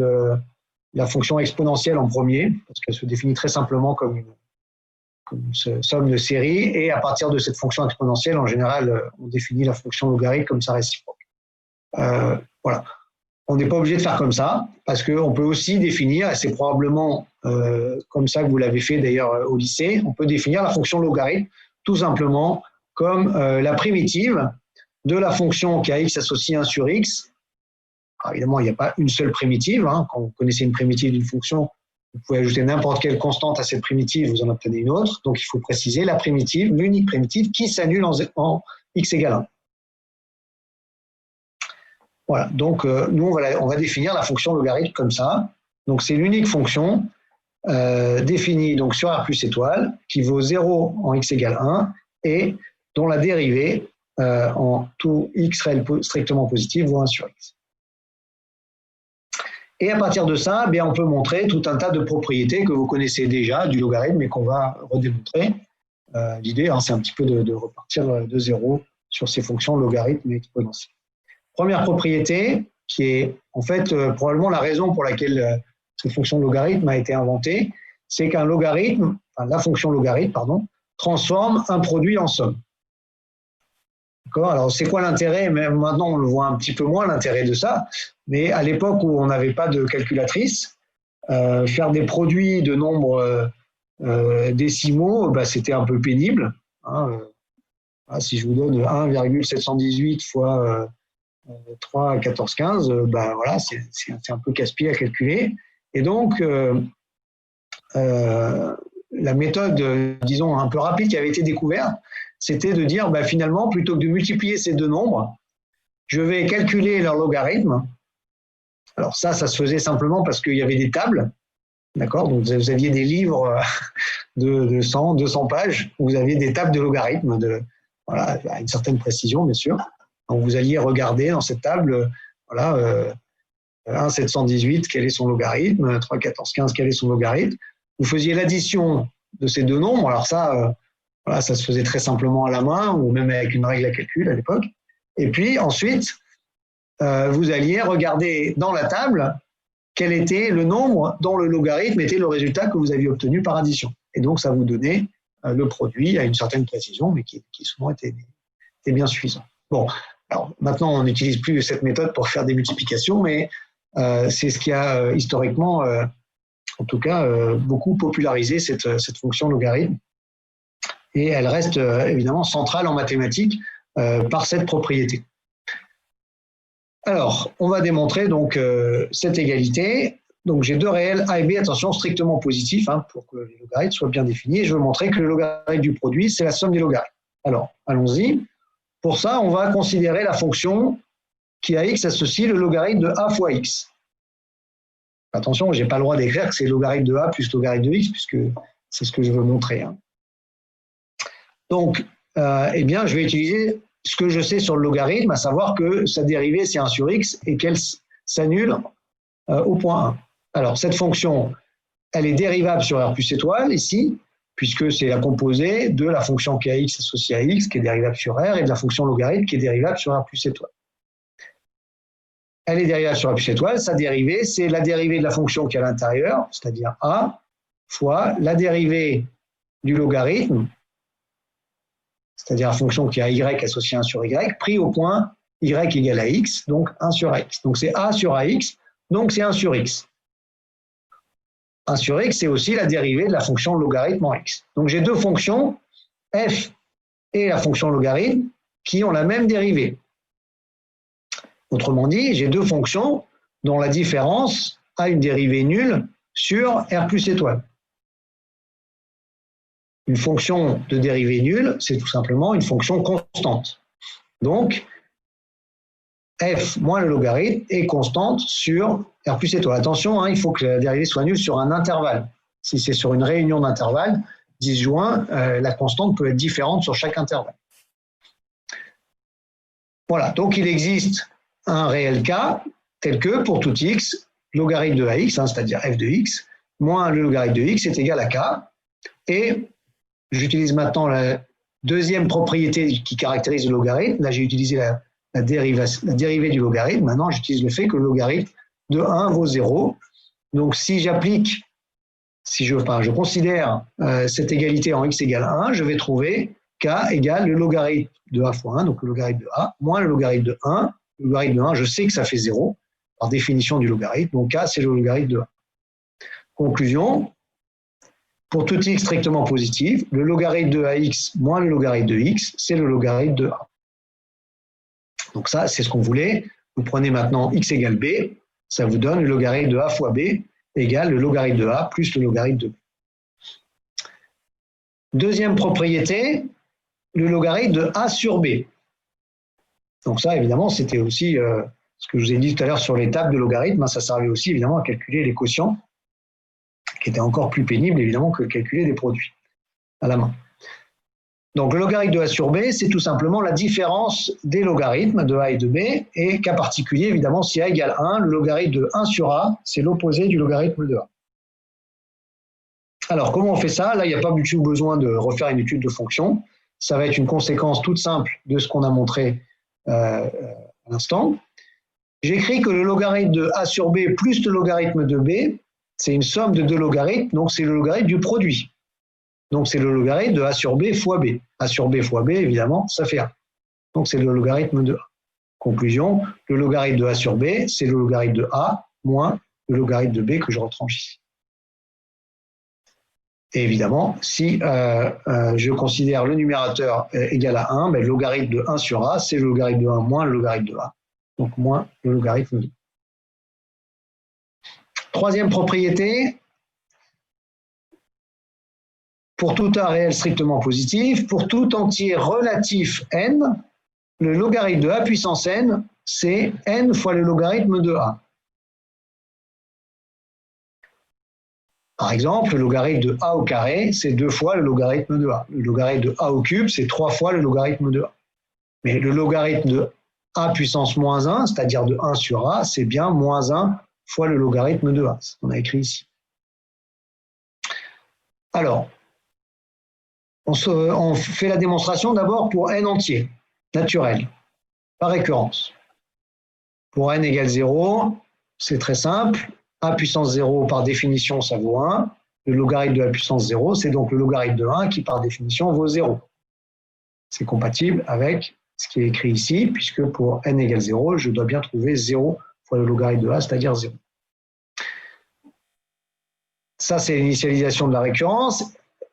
la fonction exponentielle en premier, parce qu'elle se définit très simplement comme une somme de séries, et à partir de cette fonction exponentielle, en général, on définit la fonction logarithme comme sa réciproque. Voilà. On n'est pas obligé de faire comme ça, parce qu'on peut aussi définir, et c'est probablement comme ça que vous l'avez fait d'ailleurs au lycée, on peut définir la fonction logarithme tout simplement comme la primitive de la fonction qui a x associé 1 sur x. Alors évidemment, il n'y a pas une seule primitive. Hein. Quand vous connaissez une primitive d'une fonction, vous pouvez ajouter n'importe quelle constante à cette primitive, vous en obtenez une autre. Donc il faut préciser la primitive, l'unique primitive qui s'annule en x égale 1. Voilà, donc nous, on va définir la fonction logarithme comme ça. Donc c'est l'unique fonction définie donc, sur R plus étoile qui vaut 0 en x égale 1 et dont la dérivée en tout x réel strictement positif vaut 1 sur x. Et à partir de ça, on peut montrer tout un tas de propriétés que vous connaissez déjà du logarithme et qu'on va redémontrer. L'idée, c'est un petit peu de repartir de 0 sur ces fonctions logarithme et exponentielle. Première propriété, qui est en fait probablement la raison pour laquelle cette fonction logarithme a été inventée, c'est qu'un logarithme, la fonction logarithme, transforme un produit en somme. D'accord ? Alors, c'est quoi l'intérêt ? Même maintenant, on le voit un petit peu moins, l'intérêt de ça. Mais à l'époque où on n'avait pas de calculatrice, faire des produits de nombres décimaux, c'était un peu pénible. Hein. Si je vous donne 1,718 fois 3, 14, 15, voilà, c'est un peu casse-pied à calculer. Et donc, la méthode, disons, un peu rapide qui avait été découverte, c'était de dire, finalement, plutôt que de multiplier ces deux nombres, je vais calculer leur logarithme. Alors ça se faisait simplement parce qu'il y avait des tables, d'accord ? Donc vous aviez des livres de 100, 200 pages, où vous aviez des tables de logarithme, voilà, à une certaine précision, bien sûr. Donc vous alliez regarder dans cette table, voilà, 1,718, quel est son logarithme, 3, 14, 15, quel est son logarithme. Vous faisiez l'addition de ces deux nombres. Alors ça, voilà, ça se faisait très simplement à la main ou même avec une règle à calcul à l'époque. Et puis ensuite, vous alliez regarder dans la table quel était le nombre dont le logarithme était le résultat que vous aviez obtenu par addition. Et donc ça vous donnait le produit à une certaine précision, mais qui souvent était bien suffisant. Bon, alors maintenant on n'utilise plus cette méthode pour faire des multiplications, mais c'est ce qui a historiquement, en tout cas, beaucoup popularisé cette fonction logarithme. Et elle reste évidemment centrale en mathématiques par cette propriété. Alors, on va démontrer donc cette égalité. Donc j'ai deux réels A et B, attention, strictement positifs, pour que les logarithmes soient bien définis. Et je veux montrer que le logarithme du produit, c'est la somme des logarithmes. Alors, allons-y. Pour ça, on va considérer la fonction qui à x associe le logarithme de a fois x. Attention, je n'ai pas le droit d'écrire que c'est logarithme de a plus logarithme de x, puisque c'est ce que je veux montrer. Donc, je vais utiliser ce que je sais sur le logarithme, à savoir que sa dérivée, c'est 1 sur x et qu'elle s'annule au point 1. Alors, cette fonction, elle est dérivable sur R plus étoile, ici, puisque c'est la composée de la fonction kx associée à x qui est dérivable sur r et de la fonction logarithme qui est dérivable sur r plus étoile. Elle est dérivable sur r plus étoile, sa dérivée, c'est la dérivée de la fonction qui est à l'intérieur, c'est-à-dire a, fois la dérivée du logarithme, c'est-à-dire la fonction qui a y associée à 1 sur y, pris au point y égale à x, donc 1 sur x. Donc c'est a sur ax, donc c'est 1 sur x. 1 sur x, c'est aussi la dérivée de la fonction logarithme en x. Donc j'ai deux fonctions, f et la fonction logarithme, qui ont la même dérivée. Autrement dit, j'ai deux fonctions dont la différence a une dérivée nulle sur r plus étoile. Une fonction de dérivée nulle, c'est tout simplement une fonction constante. Donc, f moins le logarithme est constante sur r plus étoile. Attention, hein, il faut que la dérivée soit nulle sur un intervalle. Si c'est sur une réunion d'intervalles, disjoints, la constante peut être différente sur chaque intervalle. Voilà, donc il existe un réel cas tel que pour tout x, logarithme de ax, hein, c'est-à-dire f de x, moins le logarithme de x est égal à k. Et j'utilise maintenant la deuxième propriété qui caractérise le logarithme. Là, j'ai utilisé la dérivée du logarithme. Maintenant, j'utilise le fait que le logarithme de 1 vaut 0. Donc, si j'applique, si je considère cette égalité en x égale 1, je vais trouver k égale le logarithme de a fois 1, donc le logarithme de a, moins le logarithme de 1. Le logarithme de 1, je sais que ça fait 0, par définition du logarithme. Donc k, c'est le logarithme de a. Conclusion, pour tout x strictement positif, le logarithme de ax moins le logarithme de x, c'est le logarithme de a. Donc ça, c'est ce qu'on voulait. Vous prenez maintenant x égale b, ça vous donne le logarithme de a fois b égale le logarithme de a plus le logarithme de b. Deuxième propriété, le logarithme de a sur b. Donc ça, évidemment, c'était aussi ce que je vous ai dit tout à l'heure sur les tables de logarithme. Hein, ça servait aussi, évidemment, à calculer les quotients, qui était encore plus pénible, évidemment, que calculer des produits à la main. Donc, le logarithme de a sur b, c'est tout simplement la différence des logarithmes de a et de b, et cas particulier, évidemment, si a égale 1, le logarithme de 1 sur a, c'est l'opposé du logarithme de a. Alors, comment on fait ça? Là, il n'y a pas du tout besoin de refaire une étude de fonction. Ça va être une conséquence toute simple de ce qu'on a montré à l'instant. J'écris que le logarithme de a sur b plus le logarithme de b, c'est une somme de deux logarithmes, donc c'est le logarithme du produit. Donc c'est le logarithme de a sur b fois b. A sur b fois b, évidemment, ça fait 1. Donc c'est le logarithme de a. Conclusion, le logarithme de a sur b, c'est le logarithme de a moins le logarithme de b que je retranche ici. Et évidemment, si je considère le numérateur égal à 1, ben, le logarithme de 1 sur a, c'est le logarithme de 1 moins le logarithme de a, donc moins le logarithme de 2. Troisième propriété, pour tout A réel strictement positif, pour tout entier relatif n, le logarithme de a puissance n, c'est n fois le logarithme de a. Par exemple, le logarithme de a au carré, c'est 2 fois le logarithme de a. Le logarithme de a au cube, c'est 3 fois le logarithme de a. Mais le logarithme de a puissance moins 1, c'est-à-dire de 1 sur a, c'est bien moins 1 fois le logarithme de a. C'est ce qu'on a écrit ici. Alors, on fait la démonstration d'abord pour n entier, naturel, par récurrence. Pour n égale 0, c'est très simple. A puissance 0, par définition, ça vaut 1. Le logarithme de a puissance 0, c'est donc le logarithme de 1 qui, par définition, vaut 0. C'est compatible avec ce qui est écrit ici, puisque pour n égale 0, je dois bien trouver 0 fois le logarithme de a, c'est-à-dire 0. Ça, c'est l'initialisation de la récurrence.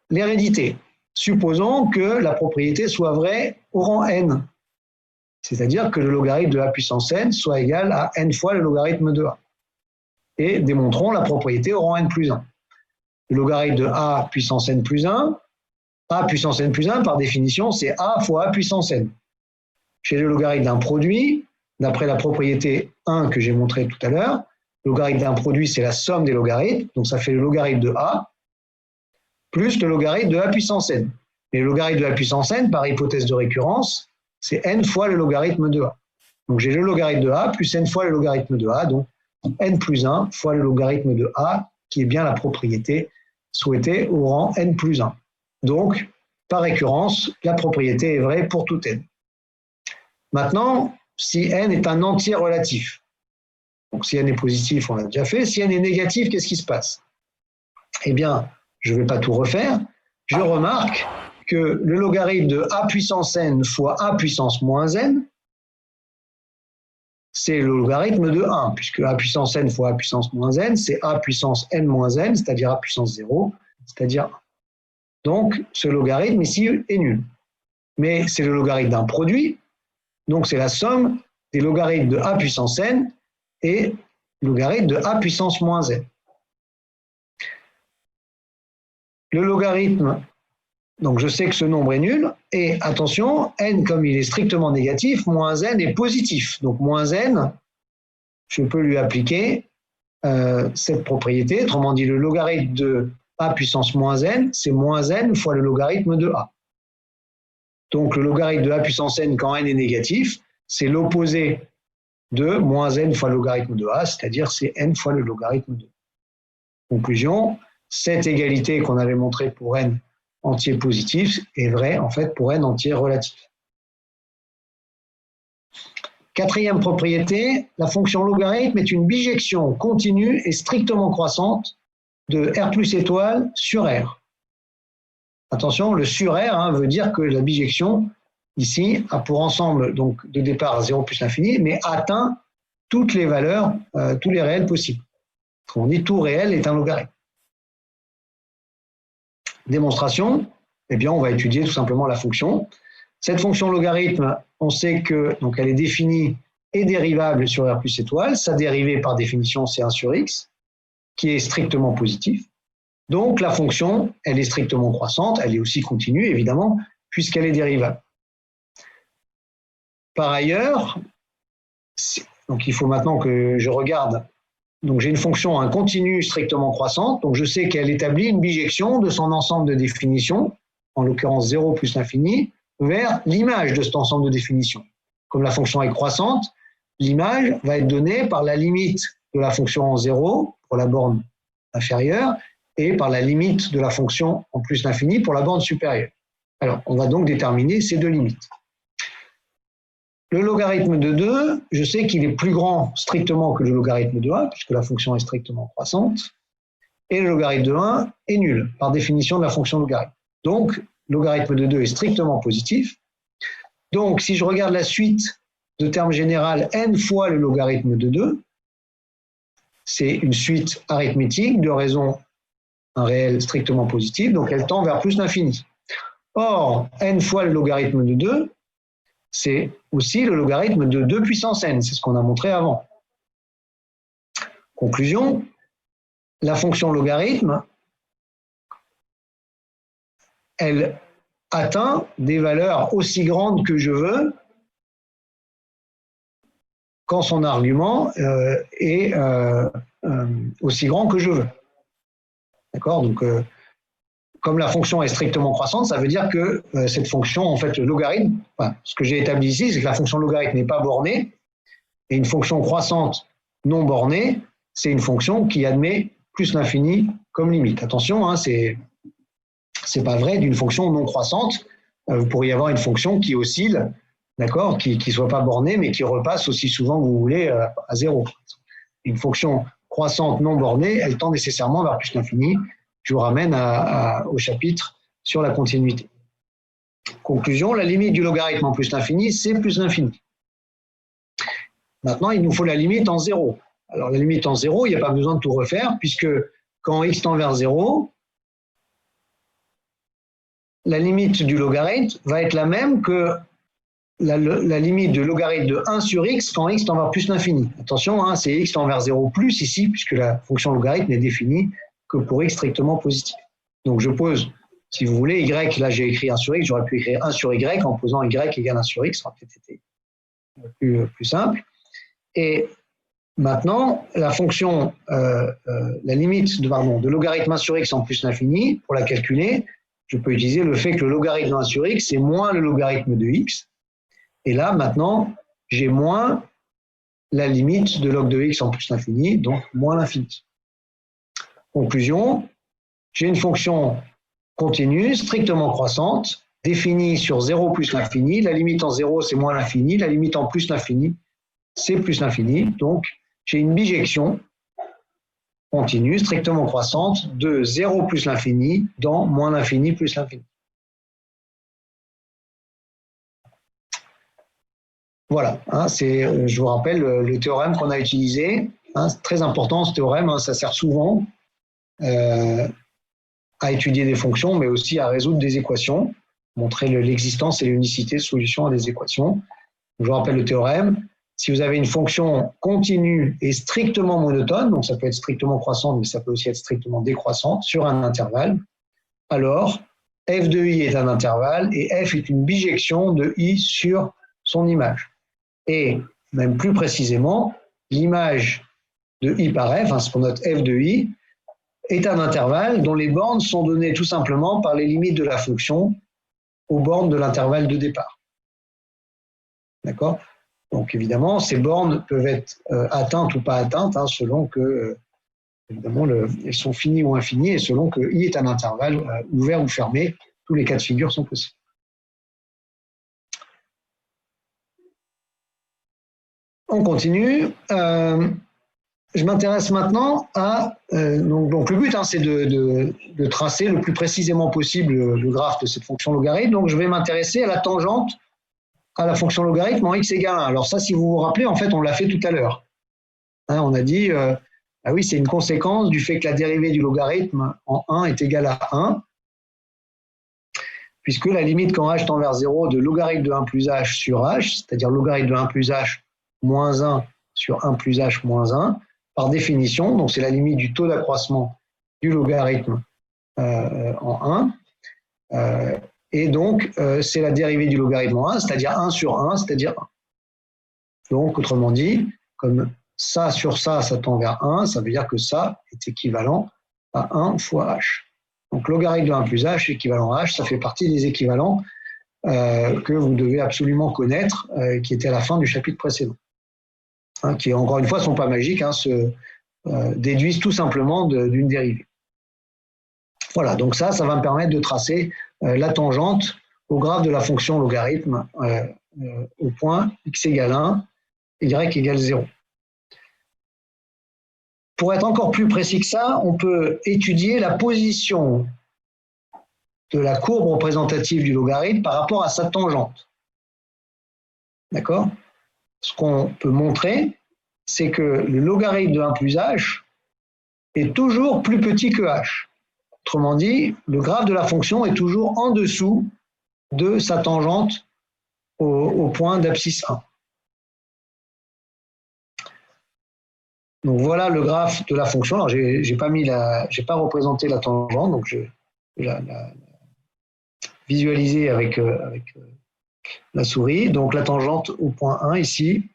L'hérédité. Supposons que la propriété soit vraie au rang n. C'est-à-dire que le logarithme de a puissance n soit égal à n fois le logarithme de a. Et démontrons la propriété au rang n plus 1. Le logarithme de a puissance n plus 1, a puissance n plus 1, par définition, c'est a fois a puissance n. Chez le logarithme d'un produit, d'après la propriété 1 que j'ai montrée tout à l'heure, le logarithme d'un produit, c'est la somme des logarithmes, donc ça fait le logarithme de a plus le logarithme de a puissance n. Et le logarithme de a puissance n, par hypothèse de récurrence, c'est n fois le logarithme de a. Donc j'ai le logarithme de a plus n fois le logarithme de a, donc n plus 1 fois le logarithme de a, qui est bien la propriété souhaitée au rang n plus 1. Donc, par récurrence, la propriété est vraie pour tout n. Maintenant, si n est un entier relatif, donc si n est positif, on l'a déjà fait, si n est négatif, qu'est-ce qui se passe? Eh bien, je ne vais pas tout refaire, je remarque que le logarithme de a puissance n fois a puissance moins n, c'est le logarithme de 1, puisque a puissance n fois a puissance moins n, c'est a puissance n moins n, c'est-à-dire a puissance 0, c'est-à-dire 1. Donc, ce logarithme ici est nul. Mais c'est le logarithme d'un produit, donc c'est la somme des logarithmes de a puissance n et le logarithme de a puissance moins n. Le logarithme, donc je sais que ce nombre est nul, et attention, n comme il est strictement négatif, moins n est positif. Donc moins n, je peux lui appliquer cette propriété, autrement dit le logarithme de a puissance moins n, c'est moins n fois le logarithme de a. Donc le logarithme de a puissance n quand n est négatif, c'est l'opposé de moins n fois le logarithme de a, c'est-à-dire c'est n fois le logarithme de a. Conclusion, cette égalité qu'on avait montrée pour n entier positif est vraie en fait pour n entier relatif. Quatrième propriété, la fonction logarithme est une bijection continue et strictement croissante de R plus étoile sur R. Attention, le sur R veut dire que la bijection, ici, a pour ensemble donc, de départ 0 plus l'infini, mais atteint toutes les valeurs, tous les réels possibles. On dit tout réel est un logarithme. Démonstration, eh bien, on va étudier tout simplement la fonction. Cette fonction logarithme, on sait que donc, elle est définie et dérivable sur R plus étoile. Sa dérivée, par définition, c'est 1 sur x, qui est strictement positif. Donc, la fonction, elle est strictement croissante, elle est aussi continue, évidemment, puisqu'elle est dérivable. Par ailleurs, donc il faut maintenant que je regarde, donc j'ai une fonction continue strictement croissante, donc je sais qu'elle établit une bijection de son ensemble de définitions, en l'occurrence 0 plus l'infini, vers l'image de cet ensemble de définitions. Comme la fonction est croissante, l'image va être donnée par la limite de la fonction en 0 pour la borne inférieure et par la limite de la fonction en plus l'infini pour la borne supérieure. Alors, on va donc déterminer ces deux limites. Le logarithme de 2, je sais qu'il est plus grand strictement que le logarithme de 1, puisque la fonction est strictement croissante, et le logarithme de 1 est nul, par définition de la fonction logarithme. Donc, le logarithme de 2 est strictement positif. Donc, si je regarde la suite de termes général n fois le logarithme de 2, c'est une suite arithmétique de raison un réel strictement positif, donc elle tend vers plus l'infini. Or, n fois le logarithme de 2, c'est aussi le logarithme de 2 puissance n, c'est ce qu'on a montré avant. Conclusion, la fonction logarithme, elle atteint des valeurs aussi grandes que je veux quand son argument est aussi grand que je veux. D'accord? Donc, comme la fonction est strictement croissante, ça veut dire que cette fonction, en fait, le logarithme, enfin, ce que j'ai établi ici, c'est que la fonction logarithme n'est pas bornée, et une fonction croissante non bornée, c'est une fonction qui admet plus l'infini comme limite. Attention, hein, c'est pas vrai d'une fonction non croissante. Vous pourriez avoir une fonction qui oscille, d'accord, qui ne soit pas bornée, mais qui repasse aussi souvent que vous voulez à 0. Une fonction croissante non bornée, elle tend nécessairement vers plus l'infini. Je vous ramène au chapitre sur la continuité. Conclusion, la limite du logarithme en plus l'infini, c'est plus l'infini. Maintenant, il nous faut la limite en 0. Alors, la limite en 0, il n'y a pas besoin de tout refaire, puisque quand x tend vers 0, la limite du logarithme va être la même que la limite du logarithme de 1 sur x quand x tend vers plus l'infini. Attention, hein, c'est x tend vers 0 plus ici, puisque la fonction logarithme n'est définie que pour x strictement positif. Donc je pose, si vous voulez, y, là j'ai écrit 1 sur x, j'aurais pu écrire 1 sur y en posant y égale 1 sur x, ça aurait peut-être été plus simple. Et maintenant, la fonction, la limite de logarithme 1 sur x en plus l'infini, pour la calculer, je peux utiliser le fait que le logarithme de 1 sur x, c'est moins le logarithme de x. Et là, maintenant, j'ai moins la limite de log de x en plus l'infini, donc moins l'infini. Conclusion, j'ai une fonction continue, strictement croissante, définie sur 0 plus l'infini. La limite en 0, c'est moins l'infini. La limite en plus l'infini, c'est plus l'infini. Donc, j'ai une bijection continue, strictement croissante, de 0 plus l'infini dans moins l'infini plus l'infini. Voilà, hein, je vous rappelle le théorème qu'on a utilisé. Hein, c'est très important ce théorème, hein, ça sert souvent à étudier des fonctions, mais aussi à résoudre des équations, montrer l'existence et l'unicité de solutions à des équations. Je vous rappelle le théorème. Si vous avez une fonction continue et strictement monotone, donc ça peut être strictement croissante, mais ça peut aussi être strictement décroissante sur un intervalle, alors f de i est un intervalle et f est une bijection de i sur son image. Et même plus précisément, l'image de i par f, hein, ce qu'on note f de i, est un intervalle dont les bornes sont données tout simplement par les limites de la fonction aux bornes de l'intervalle de départ. D'accord ? Donc évidemment, ces bornes peuvent être atteintes ou pas atteintes, hein, selon que, évidemment, elles sont finies ou infinies, et selon que i est un intervalle ouvert ou fermé. Tous les cas de figure sont possibles. On continue. Je m'intéresse maintenant à... donc le but, hein, c'est de tracer le plus précisément possible le graphe de cette fonction logarithme. Donc je vais m'intéresser à la tangente à la fonction logarithme en x égale 1. Alors ça, si vous vous rappelez, en fait, on l'a fait tout à l'heure. Hein, on a dit, ah oui, c'est une conséquence du fait que la dérivée du logarithme en 1 est égale à 1, puisque la limite quand h tend vers 0 de logarithme de 1 plus h sur h, c'est-à-dire logarithme de 1 plus h moins 1 sur 1 plus h moins 1, par définition, donc c'est la limite du taux d'accroissement du logarithme en 1, et donc c'est la dérivée du logarithme en 1, c'est-à-dire 1 sur 1, c'est-à-dire 1. Donc, autrement dit, comme ça sur ça, ça tend vers 1, ça veut dire que ça est équivalent à 1 fois h. Donc, logarithme de 1 plus h équivalent à h, ça fait partie des équivalents que vous devez absolument connaître, qui étaient à la fin du chapitre précédent. Hein, qui, encore une fois, ne sont pas magiques, hein, se déduisent tout simplement d'une dérivée. Voilà, donc ça va me permettre de tracer la tangente au graphe de la fonction logarithme au point x égale 1, y égale 0. Pour être encore plus précis que ça, on peut étudier la position de la courbe représentative du logarithme par rapport à sa tangente. D'accord ? Ce qu'on peut montrer, c'est que le logarithme de 1 plus h est toujours plus petit que h. Autrement dit, le graphe de la fonction est toujours en dessous de sa tangente au point d'abscisse 1. Donc voilà le graphe de la fonction. Alors j'ai pas représenté la tangente, donc je vais la visualiser avec la souris. Donc la tangente au point 1 ici,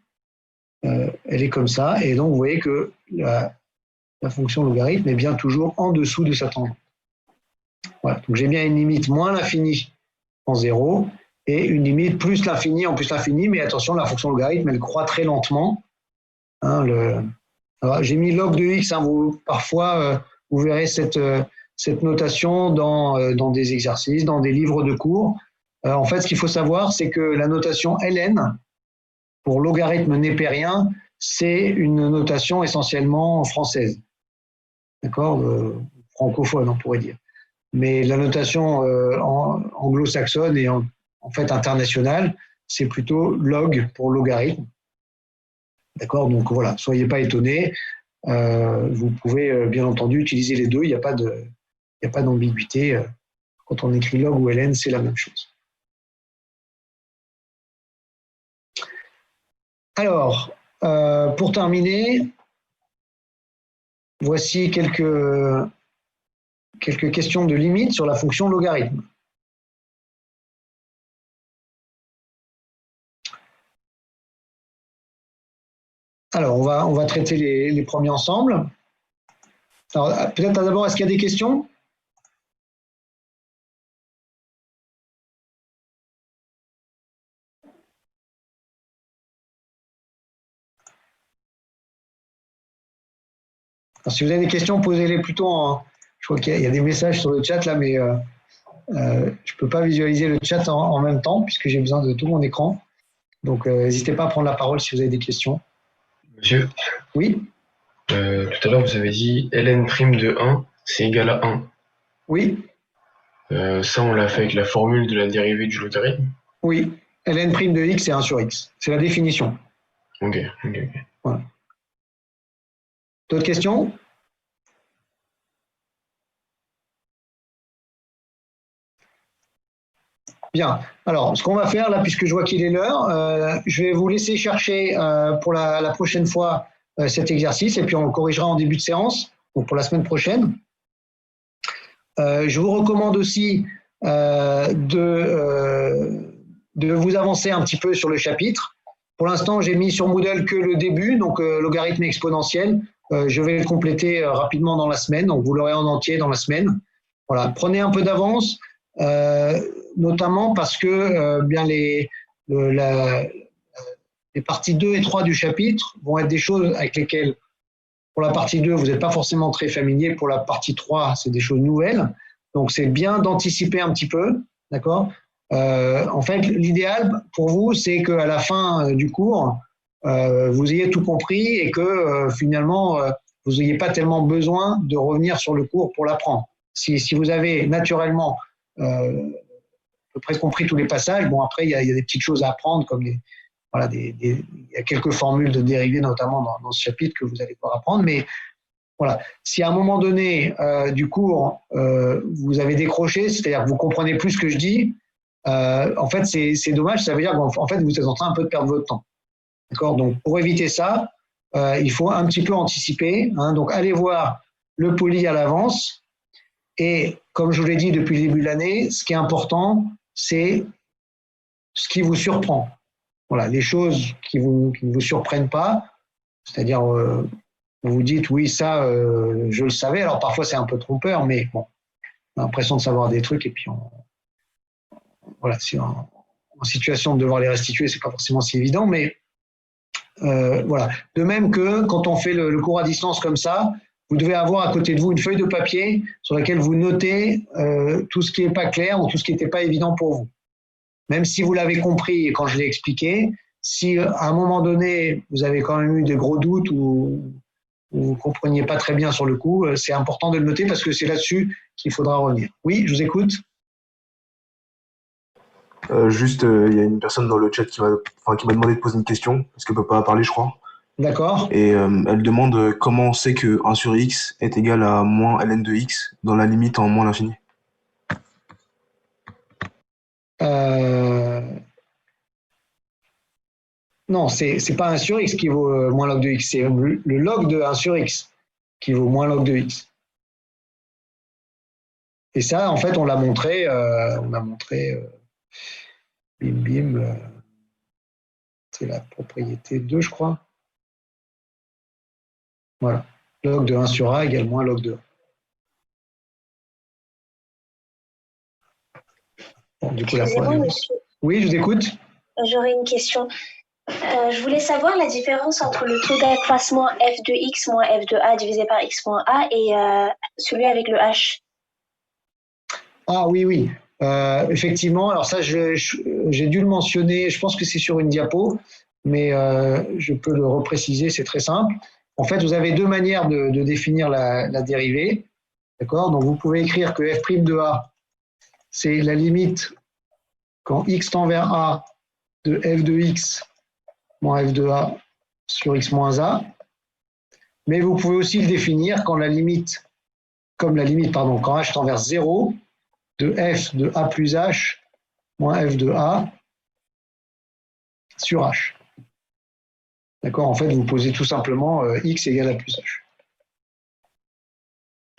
elle est comme ça, et donc vous voyez que la fonction logarithme est bien toujours en dessous de sa tangente. Voilà, donc j'ai bien une limite moins l'infini en 0 et une limite plus l'infini en plus l'infini, mais attention, la fonction logarithme, elle croît très lentement. Hein, j'ai mis log de x, hein, parfois vous verrez cette notation dans des exercices, dans des livres de cours. En fait, ce qu'il faut savoir, c'est que la notation ln, pour logarithme népérien, c'est une notation essentiellement française. D'accord, francophone, on pourrait dire. Mais la notation anglo-saxonne et en fait internationale, c'est plutôt log pour logarithme. D'accord, donc voilà, soyez pas étonnés. Vous pouvez bien entendu utiliser les deux, il n'y a pas d'ambiguïté. Quand on écrit log ou ln, c'est la même chose. Alors, pour terminer, voici quelques questions de limite sur la fonction logarithme. Alors, on va traiter les premiers ensemble. Alors, peut-être d'abord, est-ce qu'il y a des questions ? Alors, si vous avez des questions, posez-les plutôt en... Je crois qu'il y a des messages sur le chat là, mais je ne peux pas visualiser le chat en même temps puisque j'ai besoin de tout mon écran. Donc, n'hésitez pas à prendre la parole si vous avez des questions. Monsieur, Oui, tout à l'heure, vous avez dit ln' de 1, c'est égal à 1. oui, Ça, on l'a fait avec la formule de la dérivée du logarithme. oui. ln' de x, c'est 1 sur x. C'est la définition. Ok. Voilà. D'autres questions? Bien. Alors, ce qu'on va faire là, puisque je vois qu'il est l'heure, je vais vous laisser chercher pour la prochaine fois cet exercice et puis on le corrigera en début de séance, donc pour la semaine prochaine. Je vous recommande aussi de vous avancer un petit peu sur le chapitre. Pour l'instant, j'ai mis sur Moodle que le début, donc logarithme exponentiel. Je vais le compléter rapidement dans la semaine, donc vous l'aurez en entier dans la semaine. Voilà, prenez un peu d'avance, notamment parce que bien les parties 2 et 3 du chapitre vont être des choses avec lesquelles, pour la partie 2, vous n'êtes pas forcément très familier. Pour la partie 3, c'est des choses nouvelles. Donc, c'est bien d'anticiper un petit peu, d'accord ? En fait, l'idéal pour vous, c'est qu'à la fin du cours, vous ayez tout compris et que finalement, vous n'ayez pas tellement besoin de revenir sur le cours pour l'apprendre. Si vous avez naturellement à peu près compris tous les passages, bon, après, il y a des petites choses à apprendre, comme il y a quelques formules de dérivés, notamment dans ce chapitre, que vous allez pouvoir apprendre. Mais voilà, si à un moment donné du cours, vous avez décroché, c'est-à-dire que vous comprenez plus ce que je dis, en fait, c'est dommage, ça veut dire qu'en fait, vous êtes en train un peu de perdre votre temps. D'accord ? Donc, pour éviter ça, il faut un petit peu anticiper. Donc, allez voir le poly à l'avance. Et comme je vous l'ai dit depuis le début de l'année, ce qui est important, c'est ce qui vous surprend. Voilà, les choses qui ne vous surprennent pas, c'est-à-dire, vous vous dites, oui, ça, je le savais. Alors, parfois, c'est un peu trompeur, mais bon, on a l'impression de savoir des trucs et puis voilà, si en situation de devoir les restituer, c'est pas forcément si évident, mais voilà. De même que quand on fait le cours à distance comme ça, vous devez avoir à côté de vous une feuille de papier sur laquelle vous notez tout ce qui n'est pas clair ou tout ce qui n'était pas évident pour vous. Même si vous l'avez compris quand je l'ai expliqué, si à un moment donné, vous avez quand même eu des gros doutes ou vous ne compreniez pas très bien sur le coup, c'est important de le noter parce que c'est là-dessus qu'il faudra revenir. Oui, je vous écoute. Juste, il y a une personne dans le chat qui m'a demandé de poser une question, parce qu'elle ne peut pas parler, je crois. D'accord. Et elle demande comment on sait que 1 sur x est égal à moins ln de x dans la limite en moins l'infini. Non, c'est pas 1 sur x qui vaut moins log de x, c'est le log de 1 sur x qui vaut moins log de x. Et ça, en fait, on l'a montré, bim, c'est la propriété 2, je crois. Voilà, log de 1 sur a égale moins log de 1. Bon, du coup, oui, je vous écoute. J'aurais une question. Je voulais savoir la différence entre le taux d'accroissement f de x moins f de a divisé par x moins a et celui avec le h. Ah oui. Effectivement, alors ça, j'ai dû le mentionner, je pense que c'est sur une diapo, mais je peux le repréciser, c'est très simple. En fait, vous avez deux manières de définir la dérivée. D'accord ? Donc, vous pouvez écrire que f' de a, c'est la limite quand x tend vers a de f de x moins f de a sur x moins a. Mais vous pouvez aussi le définir quand quand h tend vers 0 de f de a plus h moins f de a sur h. D'accord ? En fait, vous posez tout simplement x égale a plus h.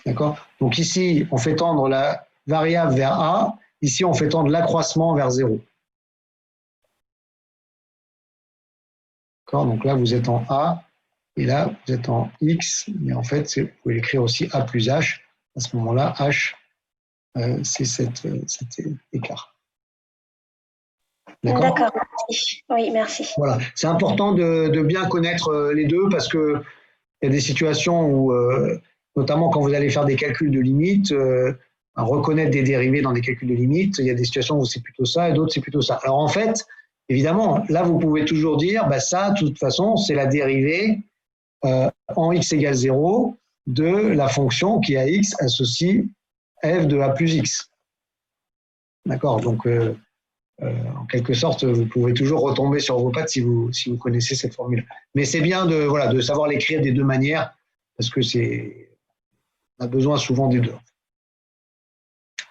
D'accord ? Donc ici, on fait tendre la variable vers a. Ici, on fait tendre l'accroissement vers 0. D'accord ? Donc là, vous êtes en a. Et là, vous êtes en x. Mais en fait, vous pouvez l'écrire aussi a plus h. À ce moment-là, h, c'est cet écart. D'accord, merci. Oui, merci. Voilà, c'est important de bien connaître les deux parce qu'il y a des situations où, notamment quand vous allez faire des calculs de limite, reconnaître des dérivés dans des calculs de limites. Il y a des situations où c'est plutôt ça et d'autres c'est plutôt ça. Alors en fait, évidemment, là vous pouvez toujours dire, ça, de toute façon, c'est la dérivée en x égale 0 de la fonction qui à x associe f de a plus x. D'accord, donc en quelque sorte, vous pouvez toujours retomber sur vos pattes si vous connaissez cette formule. Mais c'est bien de savoir l'écrire des deux manières, parce que on a besoin souvent des deux.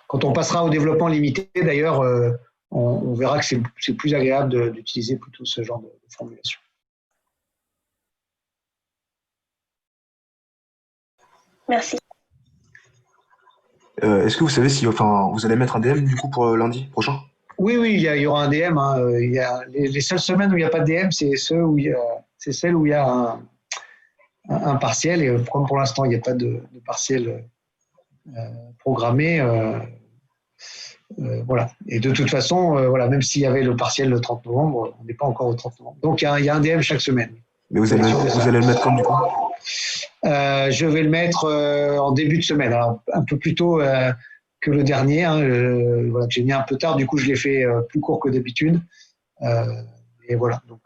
Quand on passera au développement limité, d'ailleurs, on verra que c'est plus agréable d'utiliser plutôt ce genre de formulation. Merci. Est-ce que vous savez si vous allez mettre un DM du coup pour lundi prochain? Oui, il y aura un DM. Il y a les seules semaines où il n'y a pas de DM, c'est celles où il y a un partiel. Et comme pour l'instant, il n'y a pas de partiel programmé, voilà. Et de toute façon, même s'il y avait le partiel le 30 novembre, on n'est pas encore au 30 novembre. Donc, il y a un DM chaque semaine. Mais vous allez le mettre quand du coup? Je vais le mettre en début de semaine, alors un peu plus tôt que le dernier. Que j'ai mis un peu tard, du coup je l'ai fait plus court que d'habitude. Et voilà, donc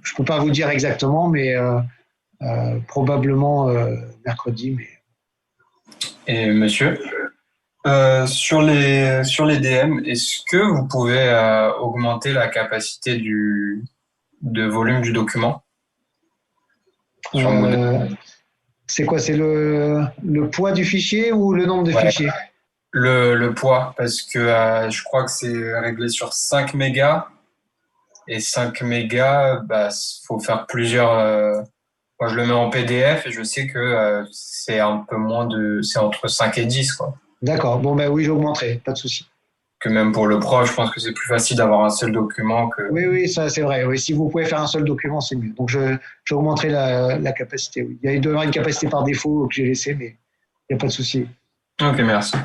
je peux pas vous dire exactement, mais probablement mercredi. Mais... Et monsieur, sur les DM, est-ce que vous pouvez augmenter la capacité de volume du document? C'est quoi? C'est le poids du fichier ou le nombre de fichiers? Le poids, parce que je crois que c'est réglé sur 5 mégas. Et 5 mégas, faut faire plusieurs. Moi, je le mets en PDF et je sais que c'est un peu moins c'est entre 5 et 10, quoi. D'accord. Bon, oui, j'augmenterai, pas de souci. Que même pour le prof, je pense que c'est plus facile d'avoir un seul document que... Oui, ça c'est vrai. Oui, si vous pouvez faire un seul document, c'est mieux. Donc, j'augmenterai la capacité. Oui. Il doit y avoir une capacité par défaut que j'ai laissée, mais il n'y a pas de souci. Ok, merci.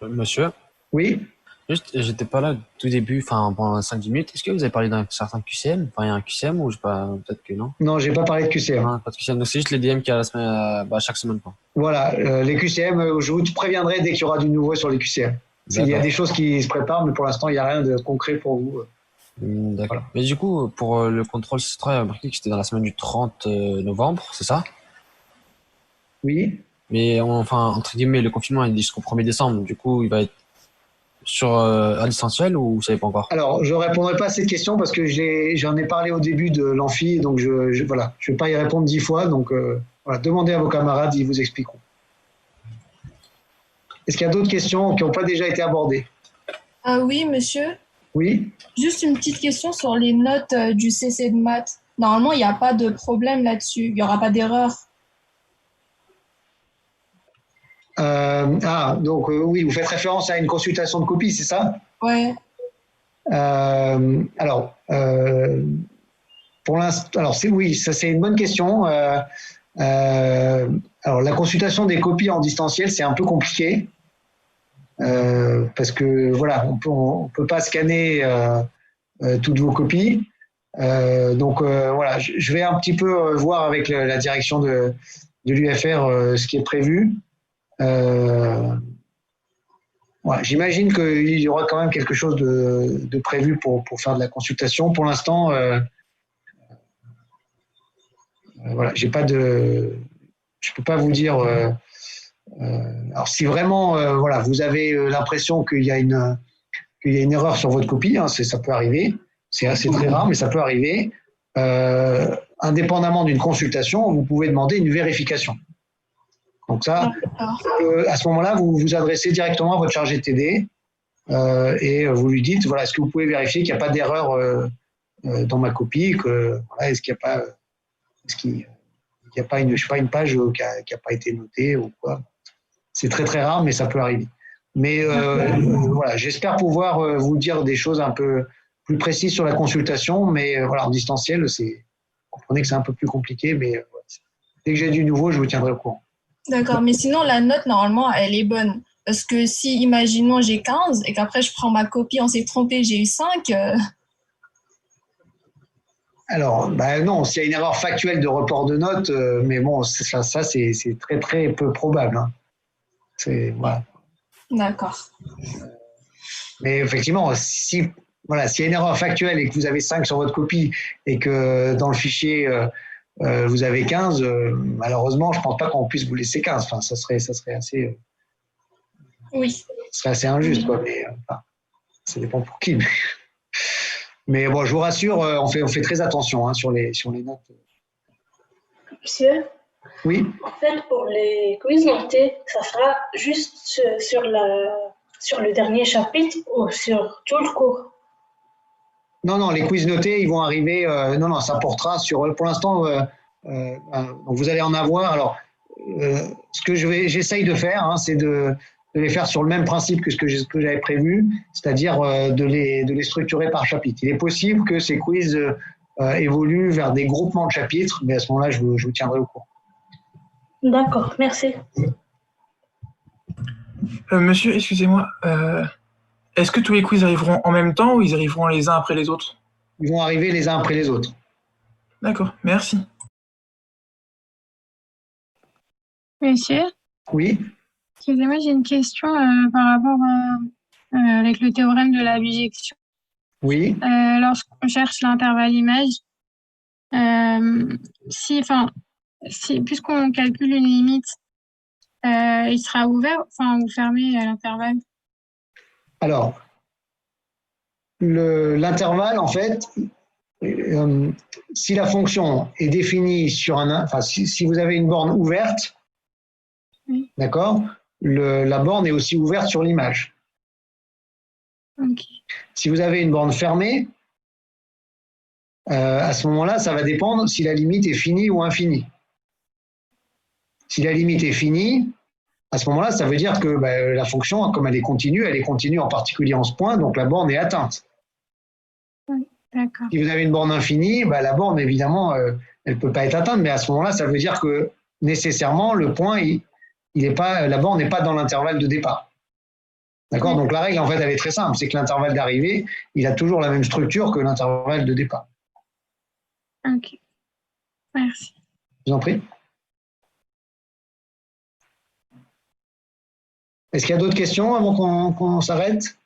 Monsieur? Oui? Juste, j'étais pas là au tout début, pendant 5-10 minutes. Est-ce que vous avez parlé d'un certain QCM? Il y a un QCM ou peut-être que non? Non, j'ai pas parlé de QCM. Non, pas de QCM. Donc, c'est juste les DM qu'il y a la semaine, chaque semaine, quoi. Voilà, les QCM, je vous préviendrai dès qu'il y aura du nouveau sur les QCM. Il y a des choses qui se préparent, mais pour l'instant, il n'y a rien de concret pour vous. D'accord. Voilà. Mais du coup, pour le contrôle C3, il y a marqué que c'était dans la semaine du 30 novembre, c'est ça? Oui. Mais entre guillemets, le confinement est jusqu'au 1er décembre. Du coup, il va être à distanciel ou vous savez pas encore? Alors, je répondrai pas à cette question parce que j'en ai parlé au début de l'amphi, donc je vais pas y répondre 10 fois. Donc, demandez à vos camarades, ils vous expliqueront. Est-ce qu'il y a d'autres questions qui n'ont pas déjà été abordées? Oui, monsieur. Oui. Juste une petite question sur les notes du CC de maths. Normalement, il n'y a pas de problème là-dessus. Il n'y aura pas d'erreur. Donc oui, vous faites référence à une consultation de copie, c'est ça? Ouais. Pour l'instant, oui, ça c'est une bonne question. Alors la consultation des copies en distanciel, c'est un peu compliqué parce que on peut pas scanner toutes vos copies. Je vais un petit peu voir avec la direction de l'UFR ce qui est prévu. J'imagine qu'il y aura quand même quelque chose de prévu pour faire de la consultation. Pour l'instant, je peux pas vous dire. Alors si vraiment, vous avez l'impression qu'il y a une erreur sur votre copie, ça peut arriver. C'est très rare, mais ça peut arriver. Indépendamment d'une consultation, vous pouvez demander une vérification. Donc ça, à ce moment-là, vous vous adressez directement à votre chargé de TD et vous lui dites, est-ce que vous pouvez vérifier qu'il n'y a pas d'erreur dans ma copie, est-ce qu'il n'y a pas, une page qui n'a pas été notée ou quoi. C'est très très rare, mais ça peut arriver. Mais j'espère pouvoir vous dire des choses un peu plus précises sur la consultation, mais en distanciel, vous comprenez que c'est un peu plus compliqué, mais dès que j'ai du nouveau, je vous tiendrai au courant. D'accord, mais sinon, la note, normalement, elle est bonne. Parce que si, imaginons, j'ai 15 et qu'après, je prends ma copie, on s'est trompé, j'ai eu 5. Alors, non, s'il y a une erreur factuelle de report de notes, mais bon, ça c'est très très peu probable. Hein. Voilà. D'accord. Mais effectivement, s'il y a une erreur factuelle et que vous avez 5 sur votre copie et que dans le fichier vous avez 15, malheureusement, je ne pense pas qu'on puisse vous laisser 15. Enfin, ça serait assez. Oui. Ça serait assez injuste, quoi. Mais ça dépend pour qui. Mais bon, je vous rassure, on fait très attention hein, sur les notes. Monsieur? Oui. En fait, pour les quiz notés, ça sera juste sur le dernier chapitre ou sur tout le cours? Non, les quiz notés, ils vont arriver. Non, ça portera sur. Pour l'instant, vous allez en avoir. Alors, ce que j'essaye de faire, hein, c'est de les faire sur le même principe que ce que j'avais prévu, c'est-à-dire de les structurer par chapitre. Il est possible que ces quiz évoluent vers des groupements de chapitres, mais à ce moment-là, je vous tiendrai au courant. D'accord, merci. Monsieur, excusez-moi, est-ce que tous les quiz arriveront en même temps ou ils arriveront les uns après les autres? Ils vont arriver les uns après les autres. D'accord, merci. Monsieur? Oui. Excusez-moi, j'ai une question par rapport avec le théorème de la bijection. Oui. Lorsqu'on cherche l'intervalle image, puisqu'on calcule une limite, il sera ouvert ou fermé à l'intervalle? Alors, l'intervalle, en fait, si la fonction est définie sur si vous avez une borne ouverte, oui. D'accord, la borne est aussi ouverte sur l'image. Okay. Si vous avez une borne fermée, à ce moment-là, ça va dépendre si la limite est finie ou infinie. Si la limite est finie, à ce moment-là, ça veut dire que la fonction, comme elle est continue en particulier en ce point, donc la borne est atteinte. Oui, d'accord. Si vous avez une borne infinie, la borne, évidemment, elle ne peut pas être atteinte, mais à ce moment-là, ça veut dire que nécessairement, le point, la borne n'est pas dans l'intervalle de départ. D'accord? Oui. Donc la règle, en fait, elle est très simple, c'est que l'intervalle d'arrivée, il a toujours la même structure que l'intervalle de départ. Ok. Merci. Je vous en prie. Est-ce qu'il y a d'autres questions avant qu'on s'arrête?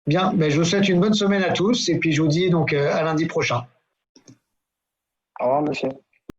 Bien, je vous souhaite une bonne semaine à tous et puis je vous dis donc à lundi prochain. Au revoir, monsieur.